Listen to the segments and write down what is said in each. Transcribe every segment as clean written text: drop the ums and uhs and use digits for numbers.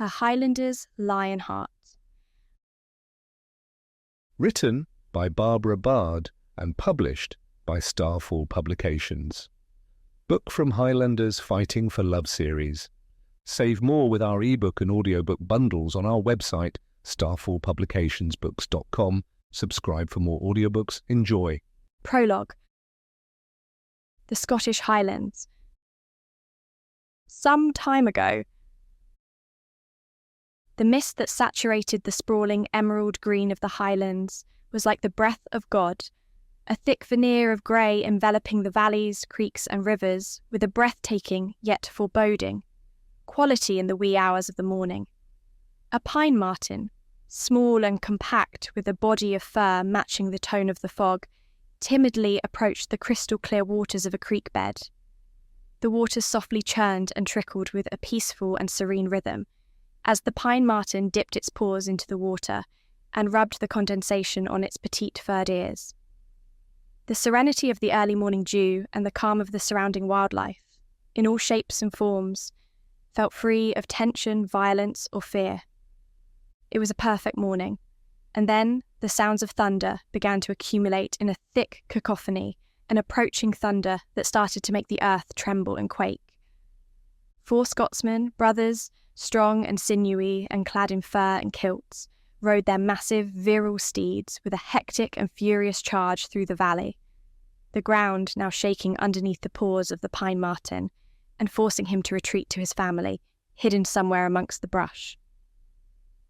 her Highlanders Lionheart. Written by Barbara Bard and published by Starfall Publications. Book from Highlanders Fighting for Love series. Save more with our ebook and audiobook bundles on our website, starfallpublicationsbooks.com. Subscribe for more audiobooks. Enjoy. Prologue. The Scottish Highlands. Some time ago, the mist that saturated the sprawling emerald green of the Highlands was like the breath of God, a thick veneer of grey enveloping the valleys, creeks and rivers with a breathtaking yet foreboding quality in the wee hours of the morning. A pine marten, small and compact with a body of fur matching the tone of the fog, timidly approached the crystal-clear waters of a creek bed. The water softly churned and trickled with a peaceful and serene rhythm, as the pine marten dipped its paws into the water and rubbed the condensation on its petite furred ears. The serenity of the early morning dew and the calm of the surrounding wildlife, in all shapes and forms, felt free of tension, violence, or fear. It was a perfect morning, and then the sounds of thunder began to accumulate in a thick cacophony, an approaching thunder that started to make the earth tremble and quake. 4 Scotsmen, brothers, strong and sinewy and clad in fur and kilts, rode their massive, virile steeds with a hectic and furious charge through the valley, the ground now shaking underneath the paws of the pine marten and forcing him to retreat to his family, hidden somewhere amongst the brush.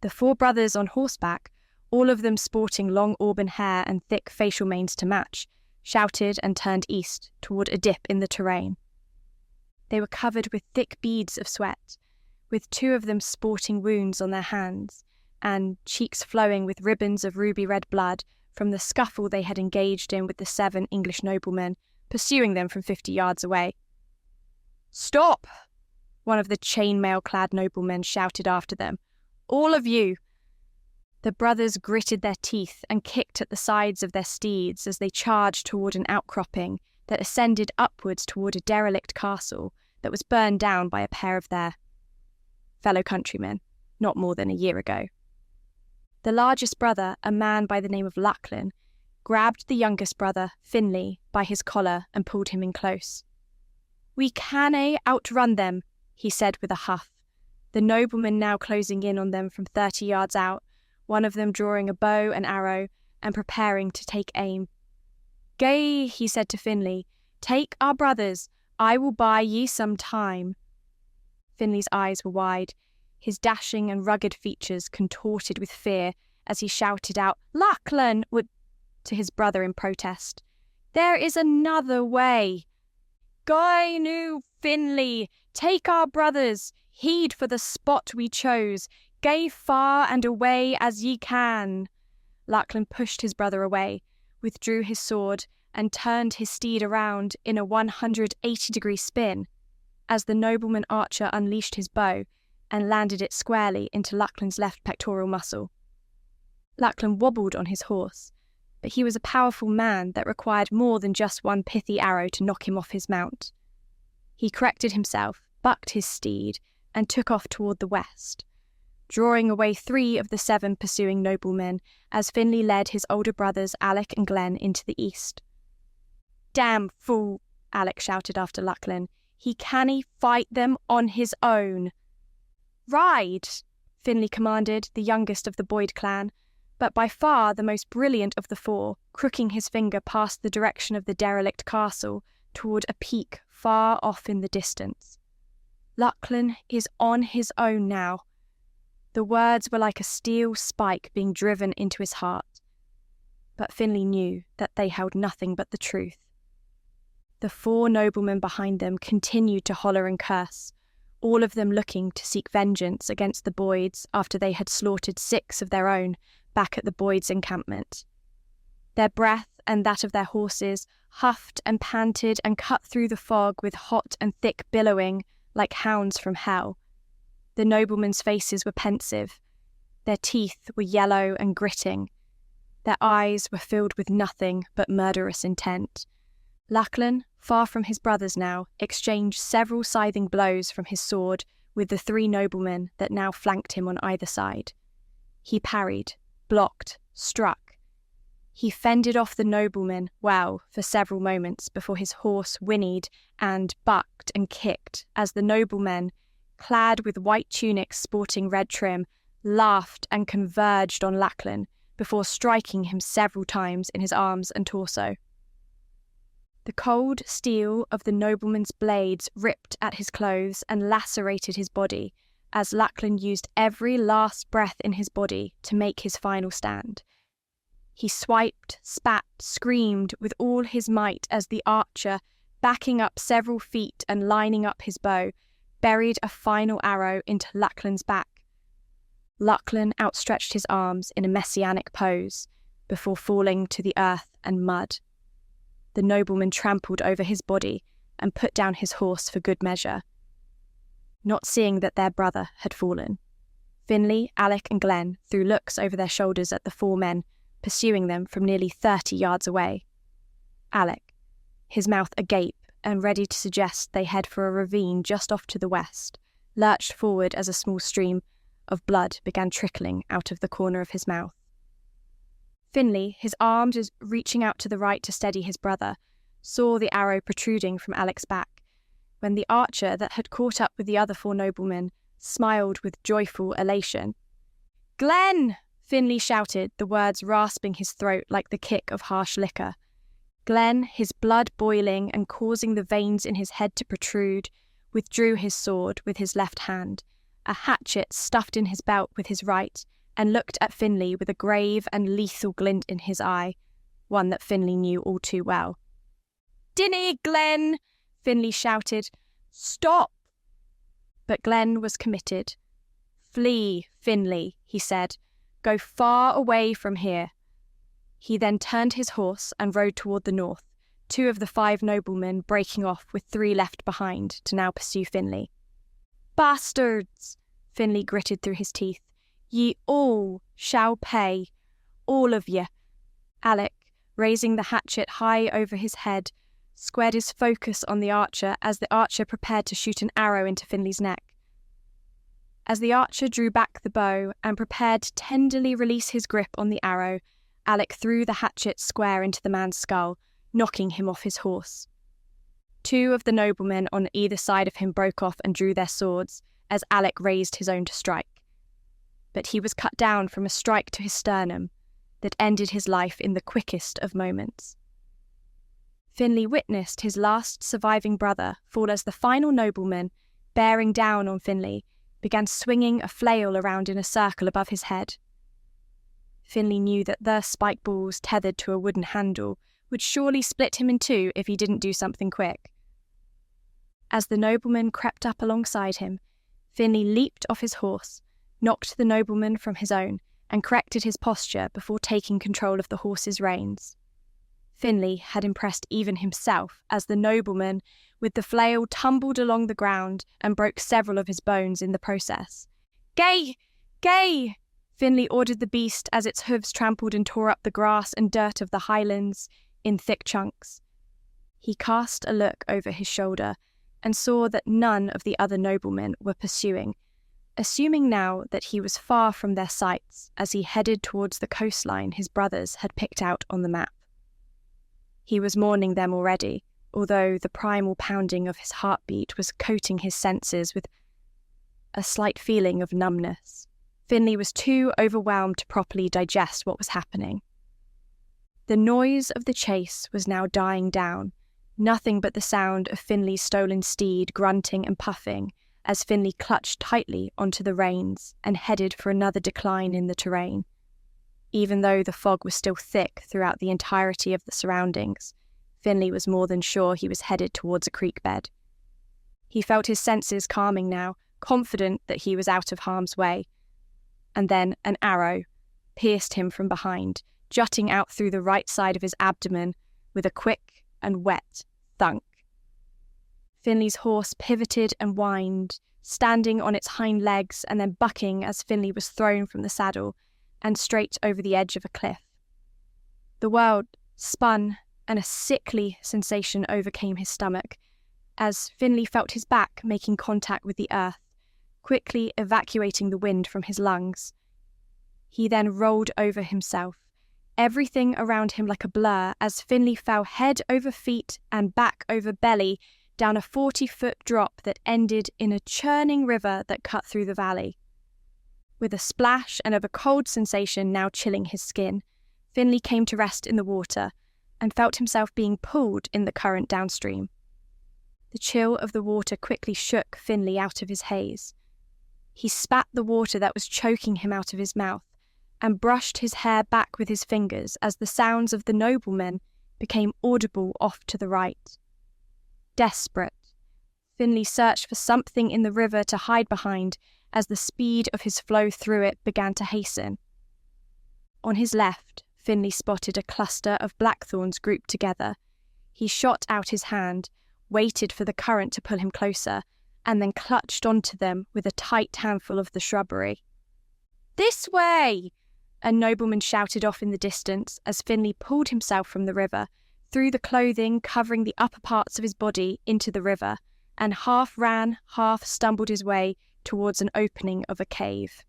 The 4 brothers on horseback, all of them sporting long auburn hair and thick facial manes to match, shouted and turned east toward a dip in the terrain. They were covered with thick beads of sweat, with 2 of them sporting wounds on their hands, and cheeks flowing with ribbons of ruby-red blood from the scuffle they had engaged in with the 7 English noblemen, pursuing them from 50 yards away. "Stop!" one of the chainmail-clad noblemen shouted after them. "All of you!" The brothers gritted their teeth and kicked at the sides of their steeds as they charged toward an outcropping that ascended upwards toward a derelict castle that was burned down by a pair of their fellow countrymen, not more than a year ago. The largest brother, a man by the name of Lachlan, grabbed the youngest brother, Finlay, by his collar and pulled him in close. "We cannae outrun them," he said with a huff, the nobleman now closing in on them from 30 yards out, one of them drawing a bow and arrow and preparing to take aim. "Gae," he said to Finlay, "take our brothers, I will buy ye some time." Finlay's eyes were wide, his dashing and rugged features contorted with fear as he shouted out, "Lachlan!" to his brother in protest. "There is another way. Gae nu, Finlay, take our brothers, heed for the spot we chose, gae far and away as ye can." Lachlan pushed his brother away, withdrew his sword, and turned his steed around in a 180-degree spin, as the nobleman archer unleashed his bow and landed it squarely into Lachlan's left pectoral muscle. Lachlan wobbled on his horse, but he was a powerful man that required more than just one pithy arrow to knock him off his mount. He corrected himself, bucked his steed, and took off toward the west, drawing away 3 of the 7 pursuing noblemen as Finlay led his older brothers Alec and Glenn into the east. "Damn fool," Alec shouted after Lachlan. "He cannae fight them on his own." "Ride," Finlay commanded, the youngest of the Boyd clan, but by far the most brilliant of the 4, crooking his finger past the direction of the derelict castle toward a peak far off in the distance. "Lachlan is on his own now." The words were like a steel spike being driven into his heart, but Finlay knew that they held nothing but the truth. The 4 noblemen behind them continued to holler and curse, all of them looking to seek vengeance against the Boyds after they had slaughtered 6 of their own back at the Boyds' encampment. Their breath and that of their horses huffed and panted and cut through the fog with hot and thick billowing like hounds from hell. The noblemen's faces were pensive, their teeth were yellow and gritting, their eyes were filled with nothing but murderous intent. Lachlan, far from his brothers now, exchanged several scything blows from his sword with the 3 noblemen that now flanked him on either side. He parried, blocked, struck. He fended off the noblemen well for several moments before his horse whinnied and bucked and kicked as the noblemen, clad with white tunics sporting red trim, laughed and converged on Lachlan before striking him several times in his arms and torso. The cold steel of the nobleman's blades ripped at his clothes and lacerated his body as Lachlan used every last breath in his body to make his final stand. He swiped, spat, screamed with all his might as the archer, backing up several feet and lining up his bow, buried a final arrow into Lachlan's back. Lachlan outstretched his arms in a messianic pose before falling to the earth and mud. The nobleman trampled over his body and put down his horse for good measure. Not seeing that their brother had fallen, Finlay, Alec and Glenn threw looks over their shoulders at the 4 men pursuing them from nearly 30 yards away. Alec, his mouth agape and ready to suggest they head for a ravine just off to the west, lurched forward as a small stream of blood began trickling out of the corner of his mouth. Finlay, his arms reaching out to the right to steady his brother, saw the arrow protruding from Alec's back, when the archer that had caught up with the other 4 noblemen smiled with joyful elation. "Glenn!" Finlay shouted, the words rasping his throat like the kick of harsh liquor. Glenn, his blood boiling and causing the veins in his head to protrude, withdrew his sword with his left hand, a hatchet stuffed in his belt with his right, and looked at Finlay with a grave and lethal glint in his eye, one that Finlay knew all too well. "Dinny, Glenn!" Finlay shouted. "Stop!" But Glenn was committed. "Flee, Finlay," he said. "Go far away from here." He then turned his horse and rode toward the north, 2 of the 5 noblemen breaking off with 3 left behind to now pursue Finlay. "Bastards!" Finlay gritted through his teeth. "Ye all shall pay, all of ye." Alec, raising the hatchet high over his head, squared his focus on the archer as the archer prepared to shoot an arrow into Finlay's neck. As the archer drew back the bow and prepared to tenderly release his grip on the arrow, Alec threw the hatchet square into the man's skull, knocking him off his horse. 2 of the noblemen on either side of him broke off and drew their swords as Alec raised his own to strike. But he was cut down from a strike to his sternum that ended his life in the quickest of moments. Finlay witnessed his last surviving brother fall as the final nobleman, bearing down on Finlay, began swinging a flail around in a circle above his head. Finlay knew that the spike balls tethered to a wooden handle would surely split him in 2 if he didn't do something quick. As the nobleman crept up alongside him, Finlay leaped off his horse, knocked the nobleman from his own, and corrected his posture before taking control of the horse's reins. Finlay had impressed even himself as the nobleman with the flail tumbled along the ground and broke several of his bones in the process. "Gay! Gay!" Finlay ordered the beast as its hooves trampled and tore up the grass and dirt of the Highlands in thick chunks. He cast a look over his shoulder and saw that none of the other noblemen were pursuing, assuming now that he was far from their sights as he headed towards the coastline his brothers had picked out on the map. He was mourning them already, although the primal pounding of his heartbeat was coating his senses with a slight feeling of numbness. Finlay was too overwhelmed to properly digest what was happening. The noise of the chase was now dying down, nothing but the sound of Finlay's stolen steed grunting and puffing as Finlay clutched tightly onto the reins and headed for another decline in the terrain. Even though the fog was still thick throughout the entirety of the surroundings, Finlay was more than sure he was headed towards a creek bed. He felt his senses calming now, confident that he was out of harm's way. And then an arrow pierced him from behind, jutting out through the right side of his abdomen with a quick and wet thunk. Finlay's horse pivoted and whined, standing on its hind legs and then bucking as Finlay was thrown from the saddle and straight over the edge of a cliff. The world spun and a sickly sensation overcame his stomach as Finlay felt his back making contact with the earth, quickly evacuating the wind from his lungs. He then rolled over himself, everything around him like a blur, as Finlay fell head over feet and back over belly down a 40-foot drop that ended in a churning river that cut through the valley. With a splash and of a cold sensation now chilling his skin, Finlay came to rest in the water and felt himself being pulled in the current downstream. The chill of the water quickly shook Finlay out of his haze. He spat the water that was choking him out of his mouth and brushed his hair back with his fingers as the sounds of the noblemen became audible off to the right. Desperate, Finlay searched for something in the river to hide behind as the speed of his flow through it began to hasten. On his left, Finlay spotted a cluster of blackthorns grouped together. He shot out his hand, waited for the current to pull him closer, and then clutched onto them with a tight handful of the shrubbery. "This way!" a nobleman shouted off in the distance as Finlay pulled himself from the river, threw the clothing covering the upper parts of his body into the river, and half ran, half stumbled his way towards an opening of a cave.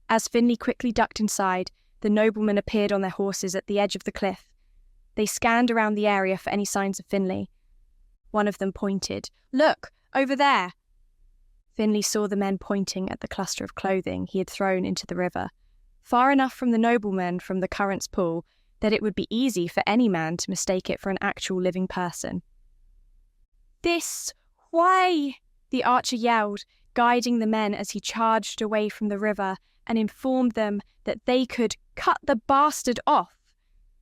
As Finlay quickly ducked inside, the noblemen appeared on their horses at the edge of the cliff. They scanned around the area for any signs of Finlay. One of them pointed. "Look, over there!" Finlay saw the men pointing at the cluster of clothing he had thrown into the river, far enough from the noblemen from the current's pull that it would be easy for any man to mistake it for an actual living person. "This way!" the archer yelled, guiding the men as he charged away from the river and informed them that they could cut the bastard off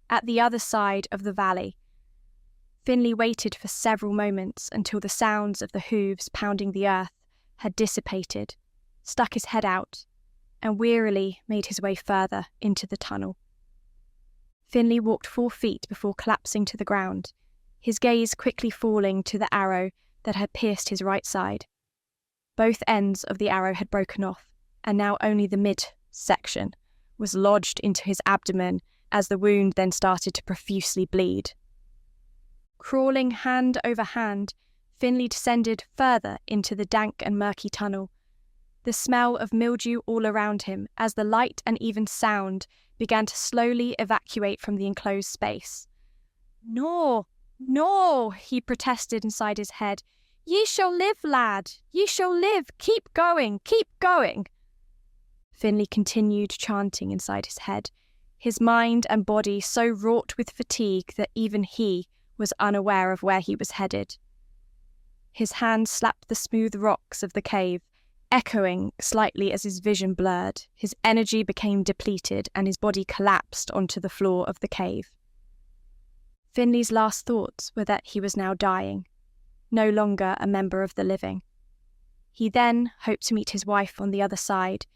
at the other side of the valley. Finlay waited for several moments until the sounds of the hooves pounding the earth had dissipated, stuck his head out, and wearily made his way further into the tunnel. Finlay walked 4 feet before collapsing to the ground, his gaze quickly falling to the arrow that had pierced his right side. Both ends of the arrow had broken off, and now only the mid-section was lodged into his abdomen as the wound then started to profusely bleed. Crawling hand over hand, Finlay descended further into the dank and murky tunnel, the smell of mildew all around him as the light and even sound began to slowly evacuate from the enclosed space. "No, no," he protested inside his head. "Ye shall live, lad. Ye shall live. Keep going, keep going." Finlay continued chanting inside his head, his mind and body so wrought with fatigue that even he was unaware of where he was headed. His hand slapped the smooth rocks of the cave, echoing slightly as his vision blurred. His energy became depleted and his body collapsed onto the floor of the cave. Finlay's last thoughts were that he was now dying, no longer a member of the living. He then hoped to meet his wife on the other side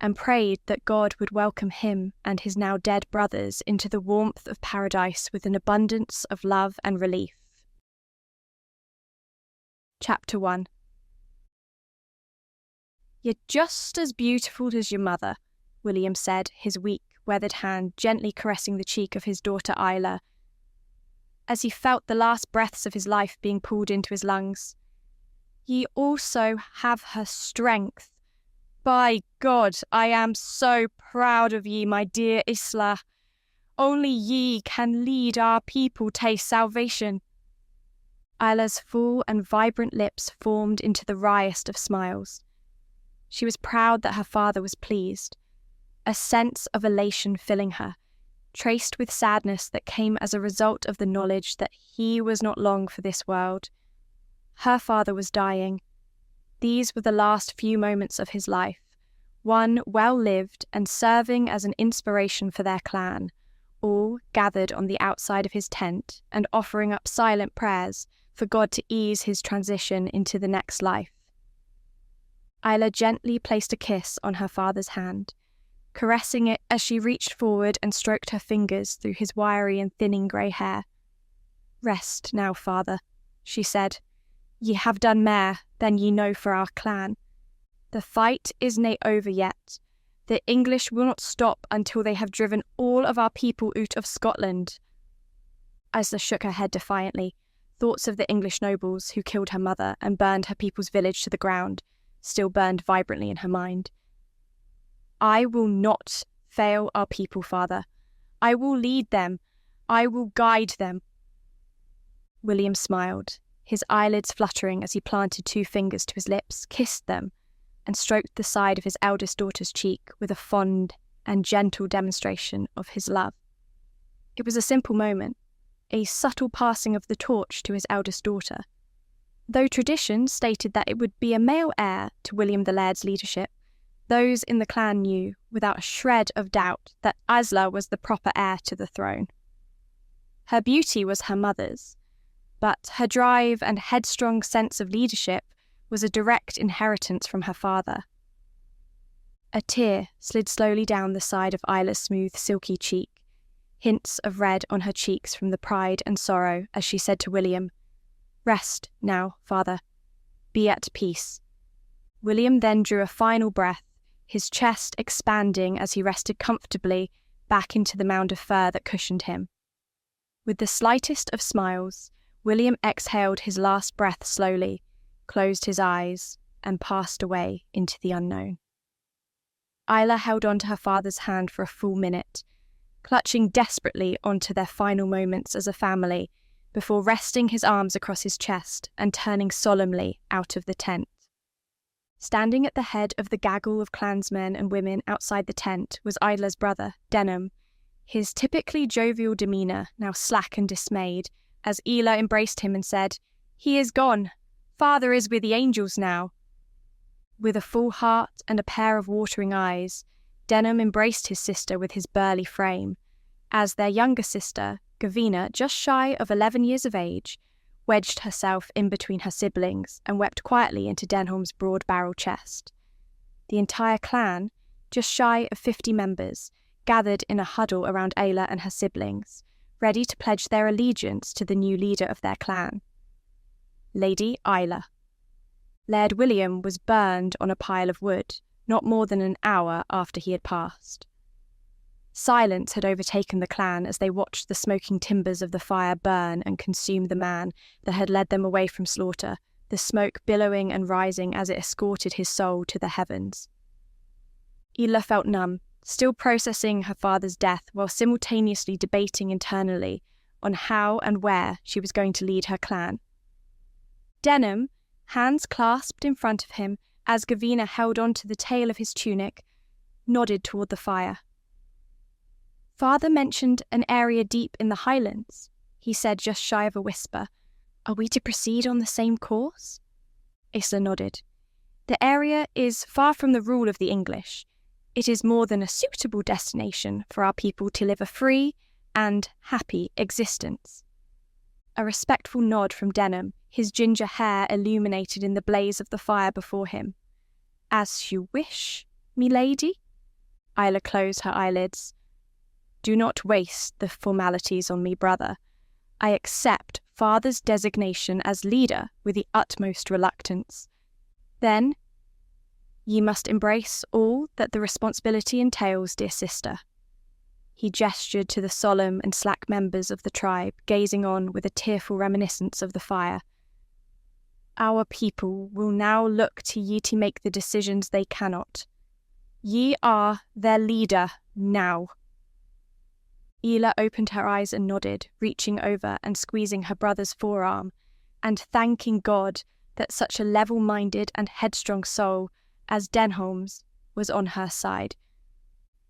and prayed that God would welcome him and his now dead brothers into the warmth of paradise with an abundance of love and relief. Chapter 1. "You're just as beautiful as your mother," William said, his weak, weathered hand gently caressing the cheek of his daughter Isla, as he felt the last breaths of his life being pulled into his lungs. "Ye also have her strength. By God, I am so proud of ye, my dear Isla. Only ye can lead our people to salvation." Isla's full and vibrant lips formed into the wryest of smiles. She was proud that her father was pleased, a sense of elation filling her, traced with sadness that came as a result of the knowledge that he was not long for this world. Her father was dying. These were the last few moments of his life, one well lived and serving as an inspiration for their clan, all gathered on the outside of his tent and offering up silent prayers for God to ease his transition into the next life. Isla gently placed a kiss on her father's hand, caressing it as she reached forward and stroked her fingers through his wiry and thinning grey hair. "Rest now, father," she said. "Ye have done mair than ye know for our clan. The fight is nae over yet. The English will not stop until they have driven all of our people out of Scotland." Isla shook her head defiantly. Thoughts of the English nobles who killed her mother and burned her people's village to the ground still burned vibrantly in her mind. "I will not fail our people, Father. I will lead them. I will guide them." William smiled, his eyelids fluttering as he planted 2 fingers to his lips, kissed them, and stroked the side of his eldest daughter's cheek with a fond and gentle demonstration of his love. It was a simple moment, a subtle passing of the torch to his eldest daughter. Though tradition stated that it would be a male heir to William the Laird's leadership, those in the clan knew, without a shred of doubt, that Isla was the proper heir to the throne. Her beauty was her mother's, but her drive and headstrong sense of leadership was a direct inheritance from her father. A tear slid slowly down the side of Isla's smooth, silky cheek, hints of red on her cheeks from the pride and sorrow as she said to William, "Rest now, Father. Be at peace." William then drew a final breath, his chest expanding as he rested comfortably back into the mound of fur that cushioned him. With the slightest of smiles, William exhaled his last breath slowly, closed his eyes, and passed away into the unknown. Isla held on to her father's hand for a full minute, clutching desperately onto their final moments as a family, before resting his arms across his chest and turning solemnly out of the tent. Standing at the head of the gaggle of clansmen and women outside the tent was Isla's brother, Denham, his typically jovial demeanour now slack and dismayed, as Isla embraced him and said, "He is gone. Father is with the angels now." With a full heart and a pair of watering eyes, Denham embraced his sister with his burly frame, as their younger sister, Gavina, just shy of 11 years of age, wedged herself in between her siblings and wept quietly into Denham's broad-barreled chest. The entire clan, just shy of 50 members, gathered in a huddle around Isla and her siblings, ready to pledge their allegiance to the new leader of their clan, Lady Isla. Laird William was burned on a pile of wood, not more than an hour after he had passed. Silence had overtaken the clan as they watched the smoking timbers of the fire burn and consume the man that had led them away from slaughter, the smoke billowing and rising as it escorted his soul to the heavens. Isla felt numb, still processing her father's death while simultaneously debating internally on how and where she was going to lead her clan. Denham, hands clasped in front of him as Gavina held on to the tail of his tunic, nodded toward the fire. "Father mentioned an area deep in the Highlands," he said just shy of a whisper. "Are we to proceed on the same course?" Isla nodded. "The area is far from the rule of the English. It is more than a suitable destination for our people to live a free and happy existence." A respectful nod from Denham, his ginger hair illuminated in the blaze of the fire before him. "As you wish, milady." Isla closed her eyelids. "Do not waste the formalities on me, brother. I accept Father's designation as leader with the utmost reluctance. Then, ye must embrace all that the responsibility entails, dear sister." He gestured to the solemn and slack members of the tribe, gazing on with a tearful reminiscence of the fire. "Our people will now look to ye to make the decisions they cannot. Ye are their leader now." Isla opened her eyes and nodded, reaching over and squeezing her brother's forearm, and thanking God that such a level-minded and headstrong soul as Denham's was on her side.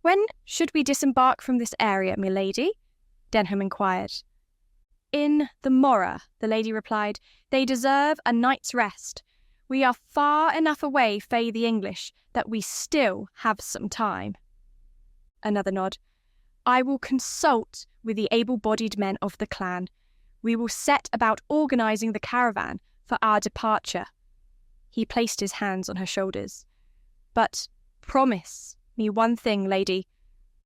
"When should we disembark from this area, milady?" Denham inquired. "In the morrow," the lady replied. "They deserve a night's rest. We are far enough away fae the English that we still have some time." Another nod. "I will consult with the able-bodied men of the clan. We will set about organising the caravan for our departure." He placed his hands on her shoulders. "But promise me one thing, lady."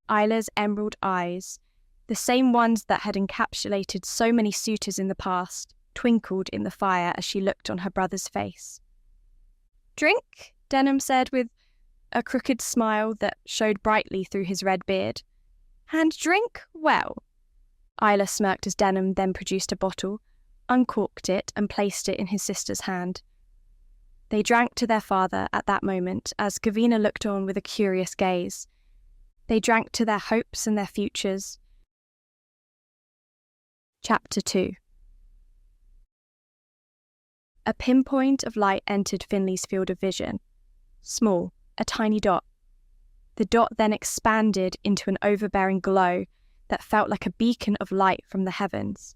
Isla's emerald eyes, the same ones that had encapsulated so many suitors in the past, twinkled in the fire as she looked on her brother's face. "Drink," Denham said with a crooked smile that showed brightly through his red beard. "And drink well." Isla smirked as Denham then produced a bottle, uncorked it and placed it in his sister's hand. They drank to their father at that moment as Gavina looked on with a curious gaze. They drank to their hopes and their futures. Chapter 2. A pinpoint of light entered Finlay's field of vision. Small, a tiny dot. The dot then expanded into an overbearing glow that felt like a beacon of light from the heavens.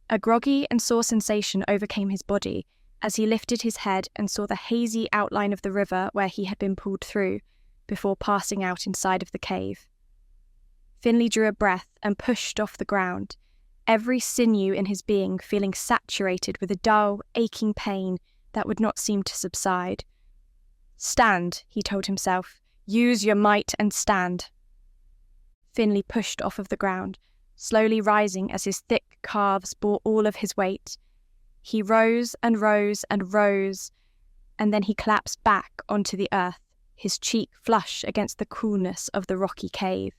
A groggy and sore sensation overcame his body as he lifted his head and saw the hazy outline of the river where he had been pulled through before passing out inside of the cave. Finlay drew a breath and pushed off the ground, every sinew in his being feeling saturated with a dull, aching pain that would not seem to subside. "Stand," he told himself. "Use your might and stand." Finlay pushed off of the ground, slowly rising as his thick calves bore all of his weight. He rose and rose and rose, and then he collapsed back onto the earth, his cheek flush against the coolness of the rocky cave.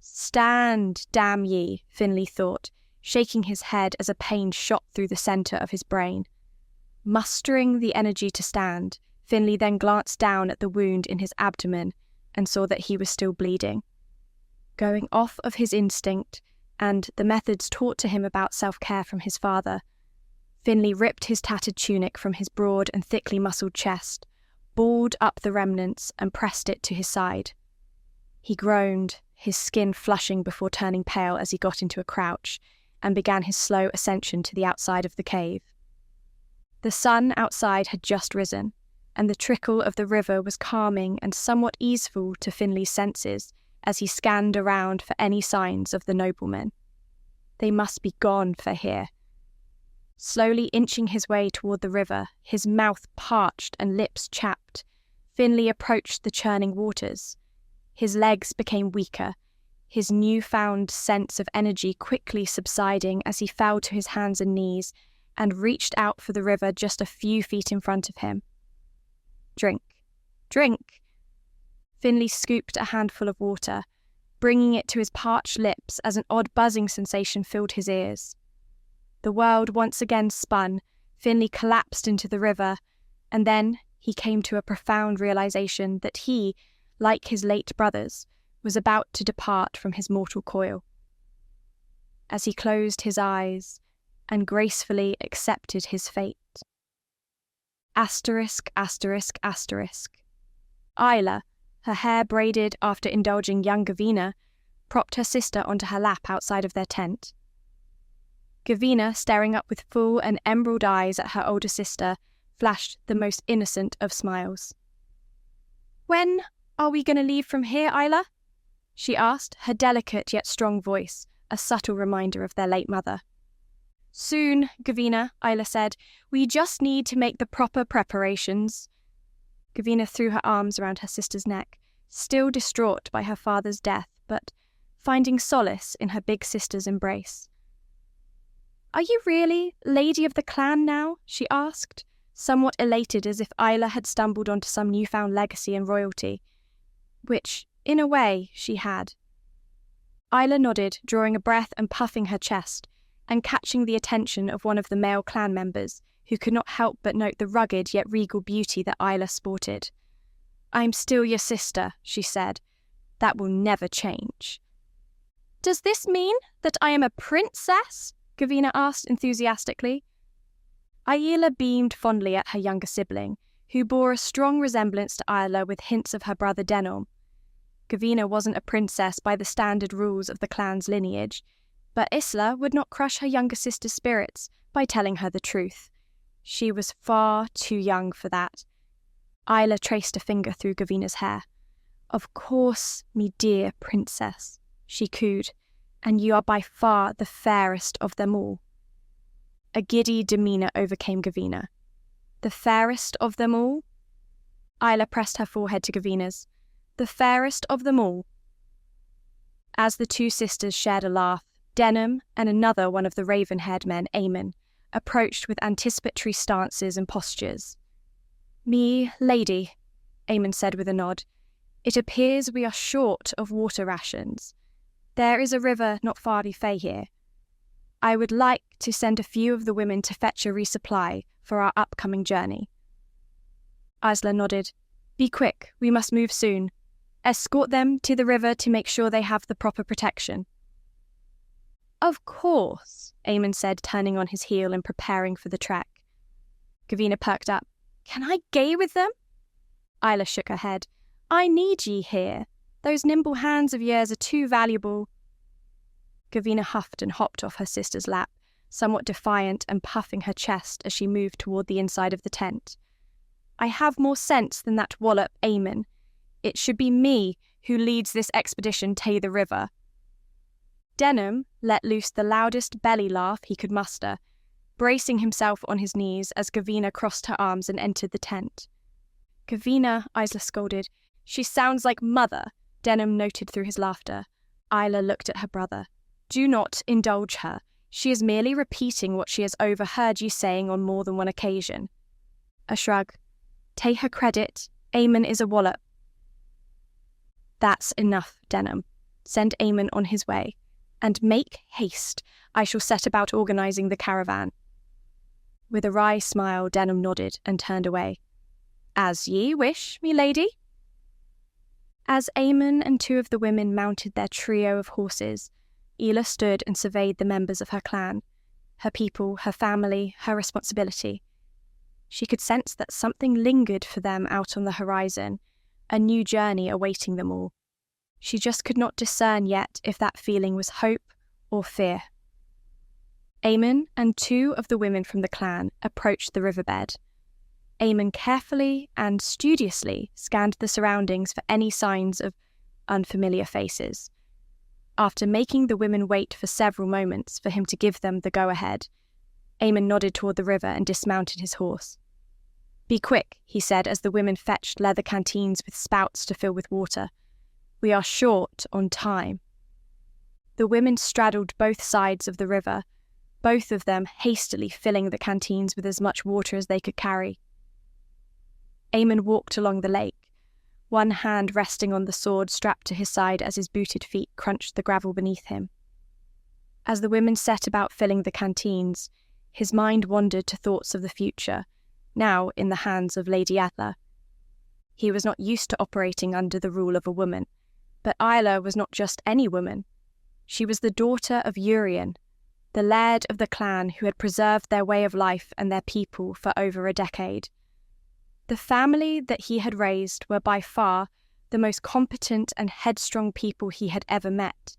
"Stand, damn ye," Finlay thought, shaking his head as a pain shot through the centre of his brain. Mustering the energy to stand, Finlay then glanced down at the wound in his abdomen and saw that he was still bleeding. Going off of his instinct and the methods taught to him about self-care from his father, Finlay ripped his tattered tunic from his broad and thickly muscled chest, balled up the remnants and pressed it to his side. He groaned, his skin flushing before turning pale as he got into a crouch and began his slow ascension to the outside of the cave. The sun outside had just risen, and the trickle of the river was calming and somewhat easeful to Finlay's senses as he scanned around for any signs of the noblemen. They must be gone for here. Slowly inching his way toward the river, his mouth parched and lips chapped, Finlay approached the churning waters. His legs became weaker, his newfound sense of energy quickly subsiding as he fell to his hands and knees and reached out for the river just a few feet in front of him. Drink. Drink! Finlay scooped a handful of water, bringing it to his parched lips as an odd buzzing sensation filled his ears. The world once again spun, Finlay collapsed into the river, and then he came to a profound realization that he, like his late brothers, was about to depart from his mortal coil. As he closed his eyes and gracefully accepted his fate. Asterisk, asterisk, asterisk. Isla, her hair braided after indulging young Gavina, propped her sister onto her lap outside of their tent. Gavina, staring up with full and emerald eyes at her older sister, flashed the most innocent of smiles. "When are we going to leave from here, Isla?" she asked, her delicate yet strong voice, a subtle reminder of their late mother. "Soon, Gavina," Isla said. "We just need to make the proper preparations." Gavina threw her arms around her sister's neck, still distraught by her father's death, but finding solace in her big sister's embrace. "Are you really Lady of the Clan now?" she asked, somewhat elated as if Isla had stumbled onto some newfound legacy and royalty, which, in a way, she had. Isla nodded, drawing a breath and puffing her chest, and catching the attention of one of the male clan members, who could not help but note the rugged yet regal beauty that Isla sported. "I'm still your sister," she said. "That will never change." "Does this mean that I am a princess?" Gavina asked enthusiastically. Isla beamed fondly at her younger sibling, who bore a strong resemblance to Isla with hints of her brother Denom. Gavina wasn't a princess by the standard rules of the clan's lineage, but Isla would not crush her younger sister's spirits by telling her the truth. She was far too young for that. Isla traced a finger through Gavina's hair. "Of course, me dear princess," she cooed, "and you are by far the fairest of them all." A giddy demeanour overcame Gavina. "The fairest of them all?" Isla pressed her forehead to Gavina's. "The fairest of them all." As the two sisters shared a laugh, Denom and another one of the raven-haired men, Eamon, approached with anticipatory stances and postures. "Me, lady," Eamon said with a nod. "It appears we are short of water rations. There is a river not far from here. I would like to send a few of the women to fetch a resupply for our upcoming journey." Isla nodded. Be quick, we must move soon. Escort them to the river to make sure they have the proper protection. Of course, Eamon said, turning on his heel and preparing for the trek. Gavina perked up. Can I gae with them? Isla shook her head. I need ye here. Those nimble hands of yours are too valuable. Gavina huffed and hopped off her sister's lap, somewhat defiant and puffing her chest as she moved toward the inside of the tent. I have more sense than that wallop Eamon. It should be me who leads this expedition to the river. Denham let loose the loudest belly laugh he could muster, bracing himself on his knees as Gavina crossed her arms and entered the tent. Gavina, Isla scolded. She sounds like mother, Denham noted through his laughter. Isla looked at her brother. Do not indulge her. She is merely repeating what she has overheard you saying on more than one occasion. A shrug. Take her credit. Eamon is a wallop. That's enough, Denham. Send Eamon on his way. And make haste. I shall set about organising the caravan. With a wry smile, Denham nodded and turned away. As ye wish, me lady. As Eamon and two of the women mounted their trio of horses, Isla stood and surveyed the members of her clan, her people, her family, her responsibility. She could sense that something lingered for them out on the horizon, a new journey awaiting them all. She just could not discern yet if that feeling was hope or fear. Eamon and two of the women from the clan approached the riverbed. Eamon carefully and studiously scanned the surroundings for any signs of unfamiliar faces. After making the women wait for several moments for him to give them the go-ahead, Eamon nodded toward the river and dismounted his horse. Be quick, he said as the women fetched leather canteens with spouts to fill with water. We are short on time. The women straddled both sides of the river, both of them hastily filling the canteens with as much water as they could carry. Eamon walked along the lake, one hand resting on the sword strapped to his side as his booted feet crunched the gravel beneath him. As the women set about filling the canteens, his mind wandered to thoughts of the future, now in the hands of Lady Isla. He was not used to operating under the rule of a woman, but Isla was not just any woman. She was the daughter of Urien, the laird of the clan who had preserved their way of life and their people for over a decade. The family that he had raised were by far the most competent and headstrong people he had ever met.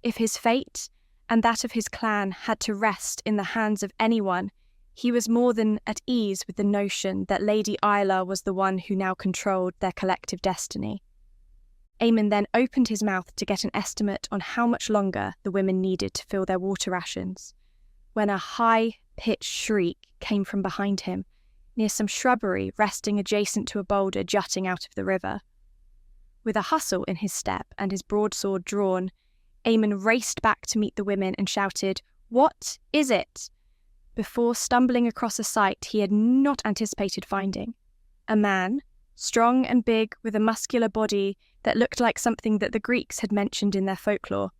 If his fate and that of his clan had to rest in the hands of anyone, he was more than at ease with the notion that Lady Isla was the one who now controlled their collective destiny. Eamon then opened his mouth to get an estimate on how much longer the women needed to fill their water rations, when a high-pitched shriek came from behind him, near some shrubbery resting adjacent to a boulder jutting out of the river. With a hustle in his step and his broadsword drawn, Eamon raced back to meet the women and shouted, "What is it?" before stumbling across a sight he had not anticipated finding. A man, strong and big with a muscular body that looked like something that the Greeks had mentioned in their folklore.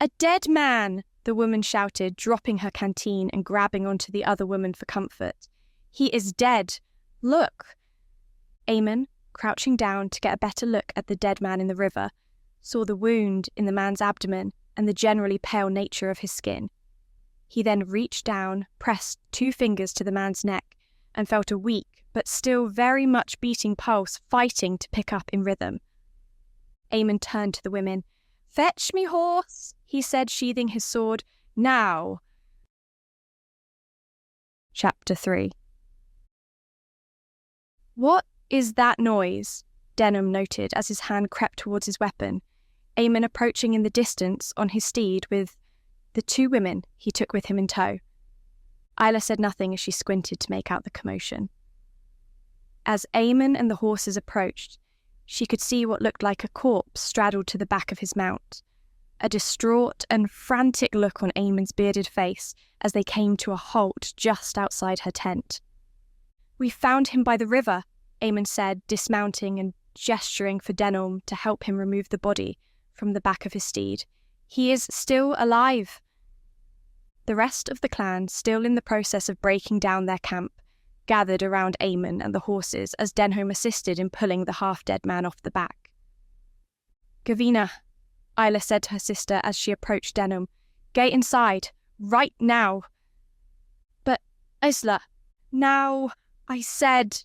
"A dead man!" the woman shouted, dropping her canteen and grabbing onto the other woman for comfort. "He is dead. Look!" Eamon, crouching down to get a better look at the dead man in the river, saw the wound in the man's abdomen and the generally pale nature of his skin. He then reached down, pressed 2 fingers to the man's neck, and felt a weak but still very much beating pulse fighting to pick up in rhythm. Eamon turned to the women. "Fetch me horse," he said, sheathing his sword. "Now." Chapter 3. "What is that noise?" Denham noted as his hand crept towards his weapon, Eamon approaching in the distance on his steed with the 2 women he took with him in tow. Isla said nothing as she squinted to make out the commotion. As Eamon and the horses approached, she could see what looked like a corpse straddled to the back of his mount, a distraught and frantic look on Eamon's bearded face as they came to a halt just outside her tent. "We found him by the river," Eamon said, dismounting and gesturing for Denham to help him remove the body from the back of his steed. "He is still alive." The rest of the clan, still in the process of breaking down their camp, gathered around Eamon and the horses as Denholm assisted in pulling the half-dead man off the back. "Gavina," Isla said to her sister as she approached Denholm, "get inside, right now." "But, Isla, now, I said..."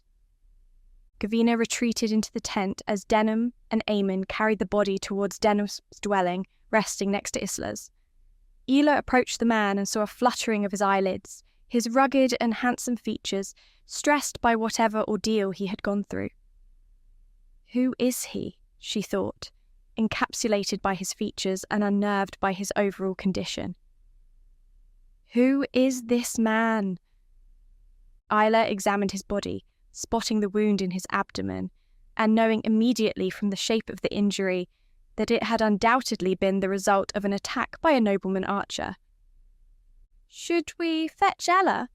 Gavina retreated into the tent as Denholm and Eamon carried the body towards Denholm's dwelling, resting next to Isla's. Isla approached the man and saw a fluttering of his eyelids, his rugged and handsome features stressed by whatever ordeal he had gone through. Who is he, she thought, encapsulated by his features and unnerved by his overall condition? Who is this man? Isla examined his body, spotting the wound in his abdomen, and knowing immediately from the shape of the injury that it had undoubtedly been the result of an attack by a nobleman archer. "Should we fetch Ella?"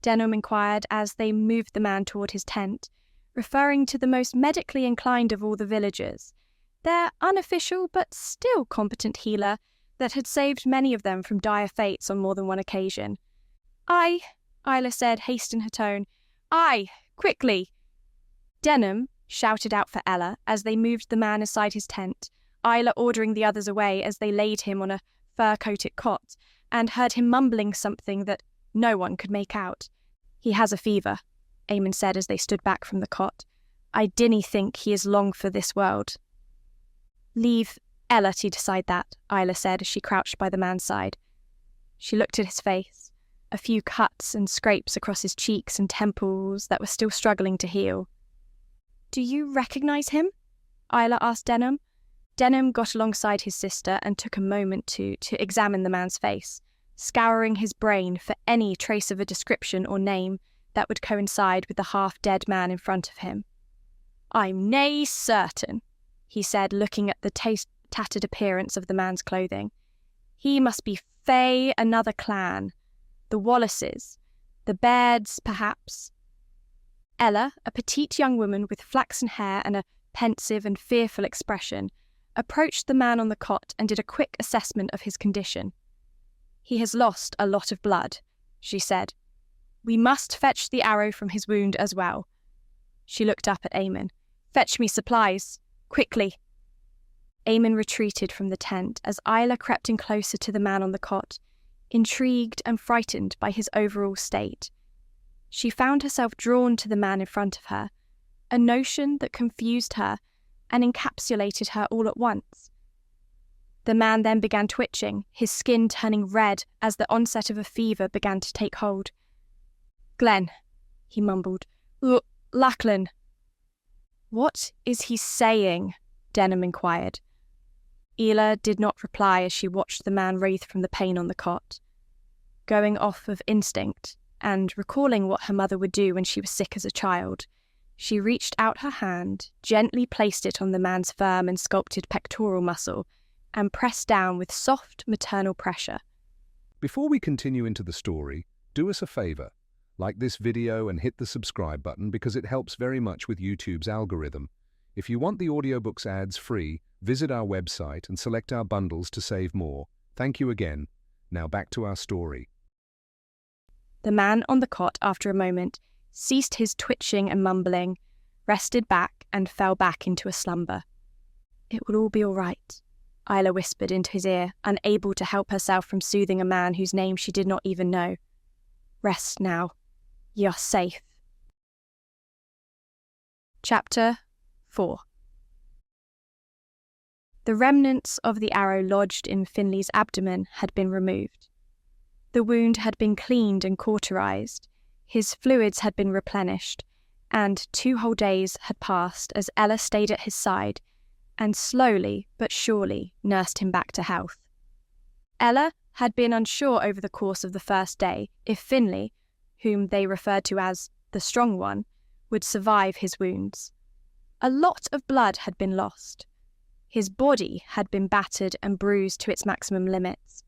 Denholm inquired as they moved the man toward his tent, referring to the most medically inclined of all the villagers, their unofficial but still competent healer that had saved many of them from dire fates on more than one occasion. "Aye," Isla said, haste in her tone. "Aye, quickly!" Denholm shouted out for Ella as they moved the man aside his tent, Isla ordering the others away as they laid him on a fur-coated cot, and heard him mumbling something that no one could make out. "He has a fever," Eamon said as they stood back from the cot. "I dinna think he is long for this world." "Leave Ella to decide that," Isla said as she crouched by the man's side. She looked at his face, a few cuts and scrapes across his cheeks and temples that were still struggling to heal. "Do you recognise him?" Isla asked Denholm. Denholm got alongside his sister and took a moment to examine the man's face, scouring his brain for any trace of a description or name that would coincide with the half-dead man in front of him. "I'm nae certain," he said, looking at the tattered appearance of the man's clothing. "He must be fae another clan. The Wallaces. The Bairds, perhaps." Ella, a petite young woman with flaxen hair and a pensive and fearful expression, approached the man on the cot and did a quick assessment of his condition. "He has lost a lot of blood," she said. "We must fetch the arrow from his wound as well." She looked up at Eamon. "Fetch me supplies, quickly." Eamon retreated from the tent as Isla crept in closer to the man on the cot, intrigued and frightened by his overall state. She found herself drawn to the man in front of her, a notion that confused her and encapsulated her all at once. The man then began twitching, his skin turning red as the onset of a fever began to take hold. "Glenn," he mumbled. "Lachlan." "What is he saying?" Denholm inquired. Isla did not reply as she watched the man writhe from the pain on the cot. Going off of instinct, and recalling what her mother would do when she was sick as a child, she reached out her hand, gently placed it on the man's firm and sculpted pectoral muscle, and pressed down with soft maternal pressure. Before we continue into the story, do us a favor. Like this video and hit the subscribe button because it helps very much with YouTube's algorithm. If you want the audiobooks ads free, visit our website and select our bundles to save more. Thank you again. Now back to our story. The man on the cot, after a moment, ceased his twitching and mumbling, rested back and fell back into a slumber. "It will all be all right," Isla whispered into his ear, unable to help herself from soothing a man whose name she did not even know. "Rest now. You're safe." Chapter 4. The remnants of the arrow lodged in Finlay's abdomen had been removed. The wound had been cleaned and cauterized, his fluids had been replenished, and 2 whole days had passed as Ella stayed at his side and slowly but surely nursed him back to health. Ella had been unsure over the course of the first day if Finlay, whom they referred to as the Strong One, would survive his wounds. A lot of blood had been lost. His body had been battered and bruised to its maximum limits.